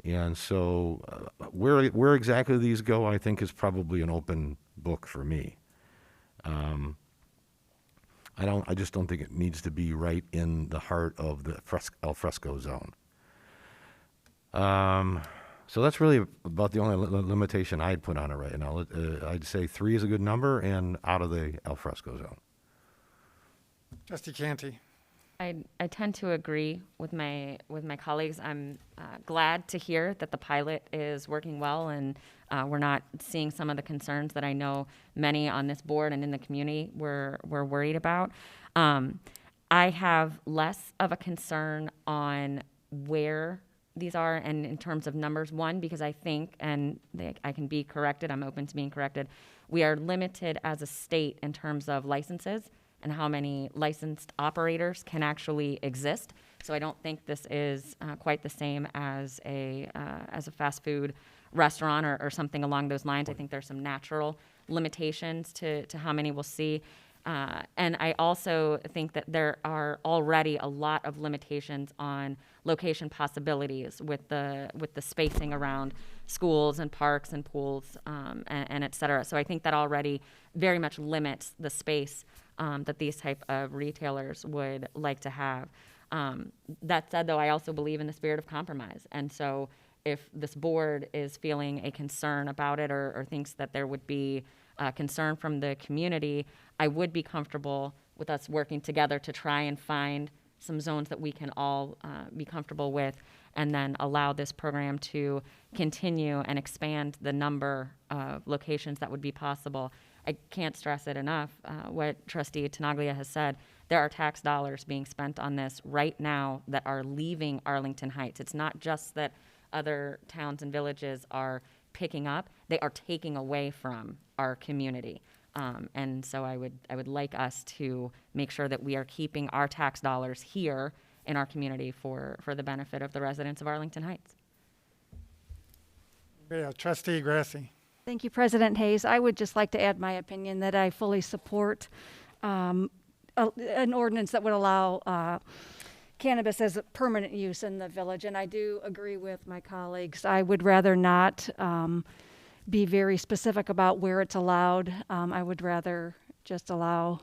And so where exactly these go, I think, is probably an open book for me. I just don't think it needs to be right in the heart of the al fresco zone. So that's really about the only limitation I'd put on it right now. I'd say 3 is a good number and out of the al fresco zone. Trustee Canty. I tend to agree with my colleagues. I'm glad to hear that the pilot is working well, and we're not seeing some of the concerns that I know many on this board and in the community were worried about. I have less of a concern on where these are and in terms of numbers. One, because I think, and I can be corrected, I'm open to being corrected, we are limited as a state in terms of licenses and how many licensed operators can actually exist. So I don't think this is quite the same as a fast food restaurant or something along those lines. I think there's some natural limitations to how many we'll see. And I also think that there are already a lot of limitations on location possibilities with the spacing around schools and parks and pools and et cetera. So I think that already very much limits the space that these type of retailers would like to have. That said, though, I also believe in the spirit of compromise. And so if this board is feeling a concern about it or thinks that there would be concern from the community, I would be comfortable with us working together to try and find some zones that we can all be comfortable with, and then allow this program to continue and expand the number of locations that would be possible. I can't stress it enough, what Trustee Tinaglia has said. There are tax dollars being spent on this right now that are leaving Arlington Heights. It's not just that other towns and villages are picking up, they are taking away from our community. And so I would like us to make sure that we are keeping our tax dollars here in our community for the benefit of the residents of Arlington Heights. Yeah, Trustee Grasse. Thank you, President Hayes. I would just like to add my opinion that I fully support an ordinance that would allow cannabis as a permanent use in the village, and I do agree with my colleagues. I would rather not be very specific about where it's allowed. I would rather just allow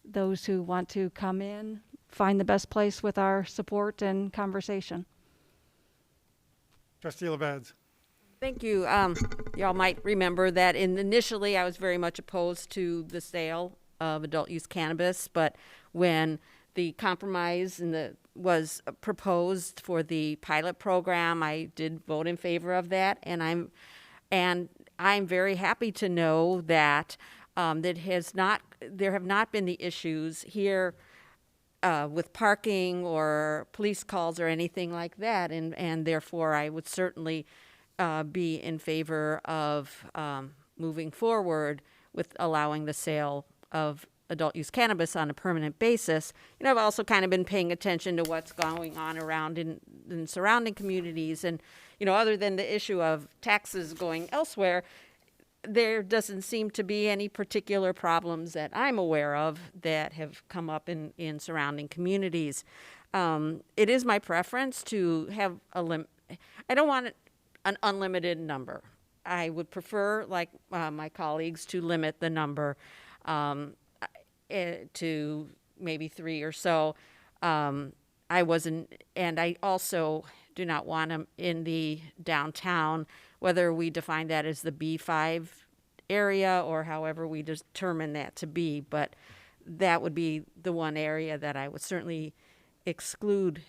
those who want to come in, find the best place with our support and conversation. Trustee LaBedz. Thank you. Y'all might remember that initially I was very much opposed to the sale of adult use cannabis, but when the compromise was proposed for the pilot program, I did vote in favor of that, and I'm very happy to know that there have not been the issues here with parking or police calls or anything like that, and therefore I would certainly be in favor of moving forward with allowing the sale of adult use cannabis on a permanent basis. You know, I've also kind of been paying attention to what's going on around in surrounding communities, and you know, other than the issue of taxes going elsewhere, there doesn't seem to be any particular problems that I'm aware of that have come up in surrounding communities. It is my preference to have I don't want an unlimited number. I would prefer, like my colleagues, to limit the number to maybe 3 or so. I also do not want them in the downtown, whether we define that as the B5 area or however we determine that to be, but that would be the one area that I would certainly exclude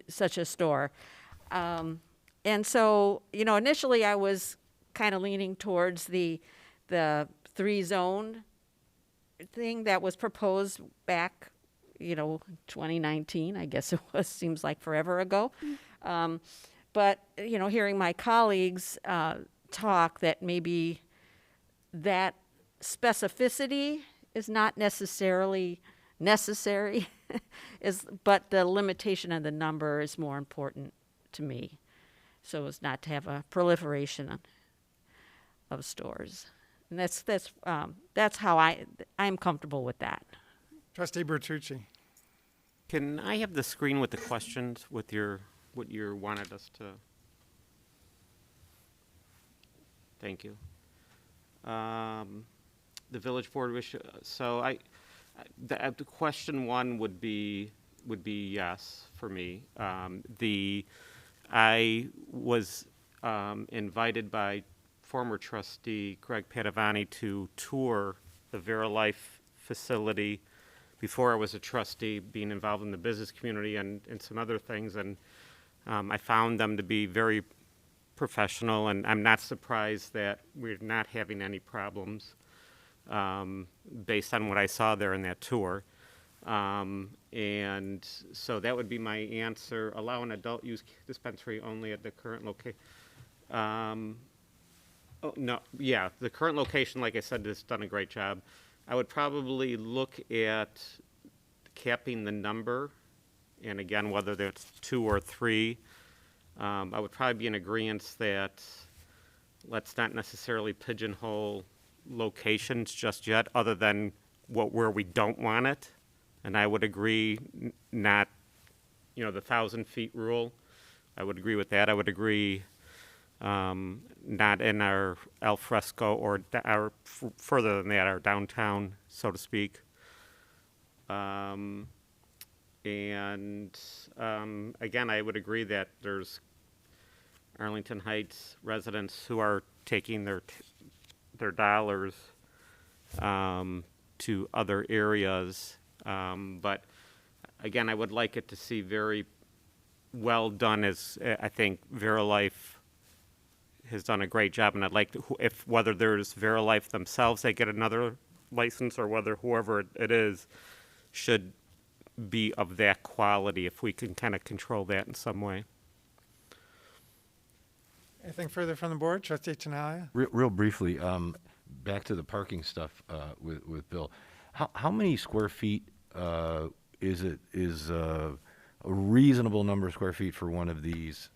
such a store. And so, you know, initially I was kind of leaning towards the 3-zone thing that was proposed back, you know, 2019, I guess it was, seems like forever ago. But, you know, hearing my colleagues talk that maybe that specificity is not necessarily necessary, but the limitation of the number is more important to me, so as not to have a proliferation of stores. And that's how I'm comfortable with that. Trustee Bertucci. Can I have the screen with the questions with what you wanted us to? Thank you. The village board wish. So the question 1 would be yes for me. I was invited by former trustee Greg Padavani to tour the VeriLife facility before I was a trustee, being involved in the business community and some other things, and I found them to be very professional, and I'm not surprised that we're not having any problems based on what I saw there in that tour. And so that would be my answer. Allow an adult use dispensary only at the current location. Oh, no, yeah, the current location, like I said, has done a great job. I would probably look at capping the number, and again, whether that's 2 or 3. I would probably be in agreement that let's not necessarily pigeonhole locations just yet, other than where we don't want it. And I would agree not, the 1,000 feet rule. I would agree with that. I would agree not in our al fresco or further than that, our downtown, so to speak. And again, I would agree that there's Arlington Heights residents who are taking their dollars to other areas. But again, I would like it to see very well done, as I think Verilife has done a great job, and I'd like to, if whether there's Verilife themselves, they get another license, or whether whoever it is should be of that quality, if we can kind of control that in some way. Anything further from the board? Trustee Tinaglia? Real briefly, back to the parking stuff with Bill. How many square feet is a reasonable number of square feet for one of these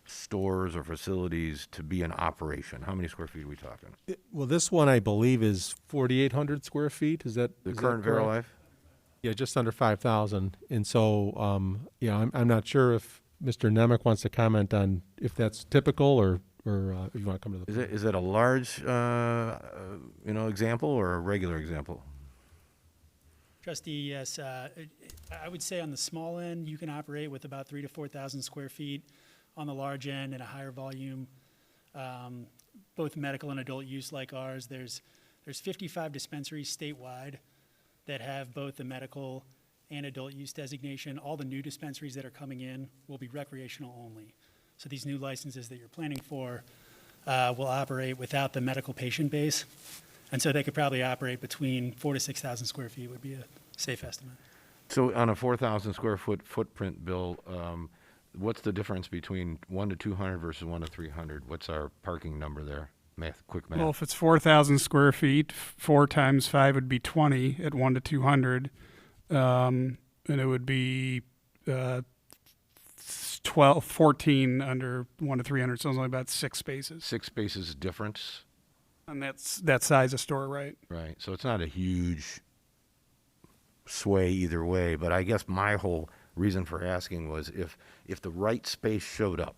stores or facilities to be in operation? How many square feet are we talking? Well, this one, I believe, is 4,800 square feet. Is that The is that current correct? Verilife? Yeah, just under 5,000. And so, I'm not sure if Mr. Nemec wants to comment on if that's typical or if you want to come to the. Is it a large, example or a regular example? Trustee, yes. I would say on the small end, you can operate with about 3,000 to 4,000 square feet. On the large end and a higher volume, both medical and adult use like ours, there's 55 dispensaries statewide that have both the medical and adult use designation. All the new dispensaries that are coming in will be recreational only. So these new licenses that you're planning for will operate without the medical patient base. And so they could probably operate between 4,000 to 6,000 square feet would be a safe estimate. So on a 4,000 square foot footprint, Bill, what's the difference between 1 to 200 versus 1 to 300? What's our parking number there? Quick math. Well, if it's 4,000 square feet, 4 times 5 would be 20 at 1 to 200. And it would be 14 under 1 to 300, so it's only about 6 spaces. 6 spaces difference? And that's that size of store, right? Right. So it's not a huge sway either way, but I guess my whole reason for asking was if the right space showed up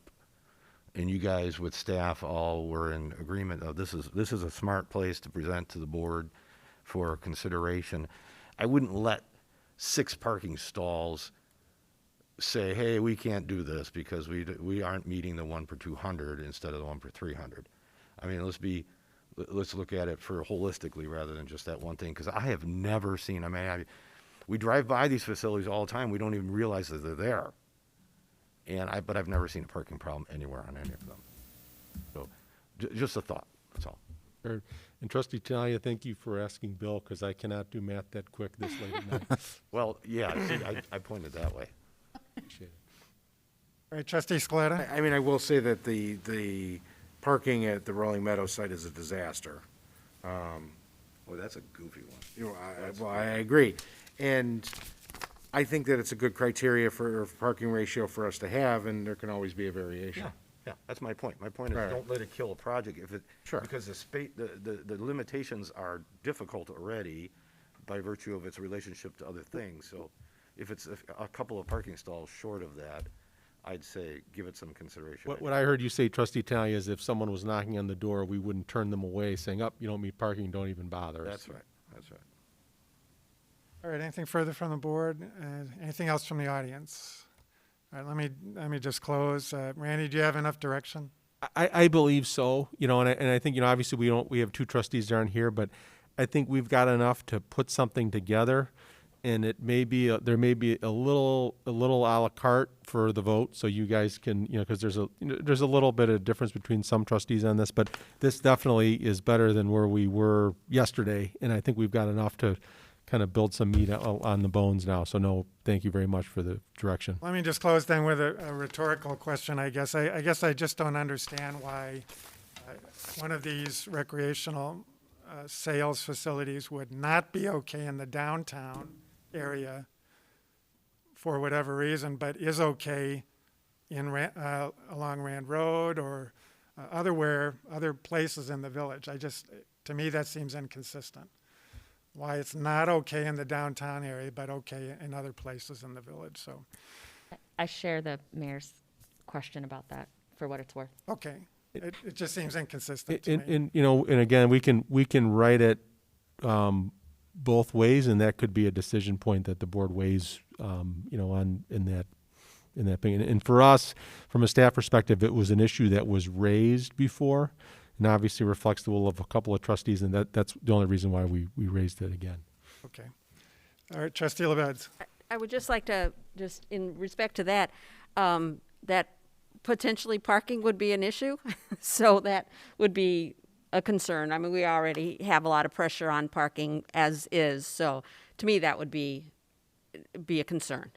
and you guys with staff all were in agreement of this is a smart place to present to the board for consideration, I wouldn't let 6 parking stalls say, hey, we can't do this because we aren't meeting the 1 per 200 instead of the 1 per 300. I mean, let's look at it for holistically rather than just that one thing, because I have never seen, we drive by these facilities all the time. We don't even realize that they're there. But I've never seen a parking problem anywhere on any of them. So just a thought, that's all. Sure. And Trustee Tinaglia, thank you for asking Bill, because I cannot do math that quick this late at night. Well, yeah, see, I pointed that way. Appreciate it. All right, Trustee Scaletta? I will say that the parking at the Rolling Meadows site is a disaster. Well, that's a goofy one. I agree. And I think that it's a good criteria for parking ratio for us to have, and there can always be a variation. Yeah, that's my point. My point is Right. don't let it kill a project Sure. because the limitations are difficult already by virtue of its relationship to other things. So if it's a couple of parking stalls short of that, I'd say give it some consideration. What I heard you say, Trustee Tinaglia, is if someone was knocking on the door, we wouldn't turn them away saying, you don't need parking, don't even bother. That's right. That's right. All right, anything further from the board? Anything else from the audience? All right, let me just close. Randy, do you have enough direction? I believe so, and I think, obviously we have 2 trustees that aren't here, but I think we've got enough to put something together and it may be, there may be a little à la carte for the vote, so you guys can, because there's a little bit of difference between some trustees on this, but this definitely is better than where we were yesterday, and I think we've got enough to kind of build some meat on the bones now. So no, thank you very much for the direction. Let me just close then with a rhetorical question, I guess. I guess I just don't understand why one of these recreational sales facilities would not be okay in the downtown area for whatever reason, but is okay in along Rand Road or other places in the village. To me, that seems inconsistent. Why it's not okay in the downtown area, but okay in other places in the village. So, I share the mayor's question about that, for what it's worth. okay, it just seems inconsistent to me. And again, we can write it both ways, and that could be a decision point that the board weighs, on in that thing. And for us, from a staff perspective, it was an issue that was raised before, and obviously reflects the will of a couple of trustees, and that's the only reason why we raised it again. Okay. All right, Trustee LaBedz. I would just like to, just in respect to that, that potentially parking would be an issue. So that would be a concern. I mean, we already have a lot of pressure on parking as is. So to me, that would be a concern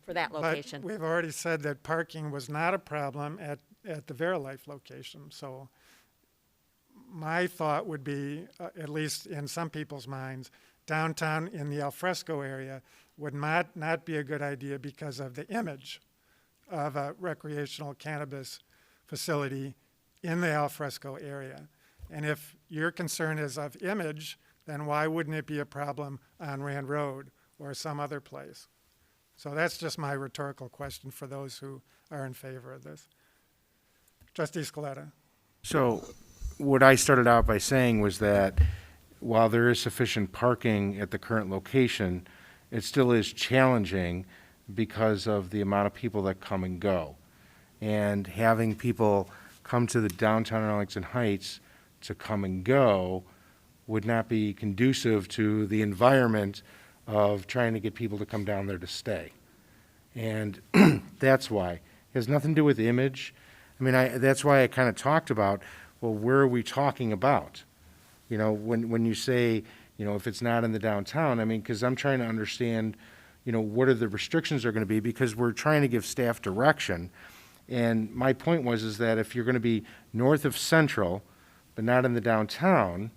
for that location. But we've already said that parking was not a problem at the Verilife location. So my thought would be, at least in some people's minds, downtown in the alfresco area would not be a good idea because of the image of a recreational cannabis facility in the alfresco area. And if your concern is of image, then why wouldn't it be a problem on Rand Road or some other place? So that's just my rhetorical question for those who are in favor of this. Trustee Scaletta. So what I started out by saying was that while there is sufficient parking at the current location, it still is challenging because of the amount of people that come and go. And having people come to the downtown Arlington Heights to come and go would not be conducive to the environment of trying to get people to come down there to stay. And that's why. It has nothing to do with image. I mean, that's why I kind of talked about, well, where are we talking about? When you say, if it's not in the downtown, I mean, because I'm trying to understand, what are the restrictions are going to be, because we're trying to give staff direction. And my point is that if you're going to be north of Central, but not in the downtown,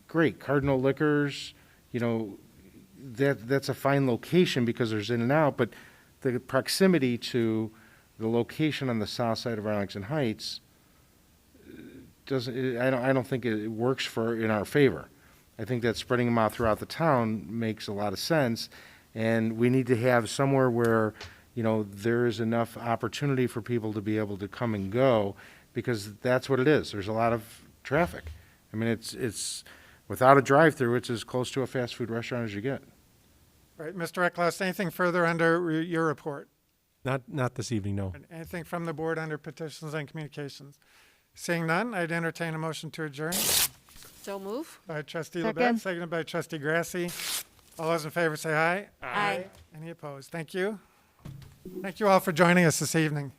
great, Cardinal Liquors, that's a fine location because there's in and out, but the proximity to the location on the south side of Arlington Heights I don't think it works in our favor. I think that spreading them out throughout the town makes a lot of sense, and we need to have somewhere where, there is enough opportunity for people to be able to come and go, because that's what it is. There's a lot of traffic. I mean, it's without a drive-through, it's as close to a fast food restaurant as you get. All right, Mr. Ecklouse, anything further under your report? Not this evening, no. Anything from the board under petitions and communications? Seeing none, I'd entertain a motion to adjourn. So move. By Trustee Second. LaBedz, seconded by Trustee Grasse. All those in favor say aye. Aye. Any opposed? Thank you. Thank you all for joining us this evening.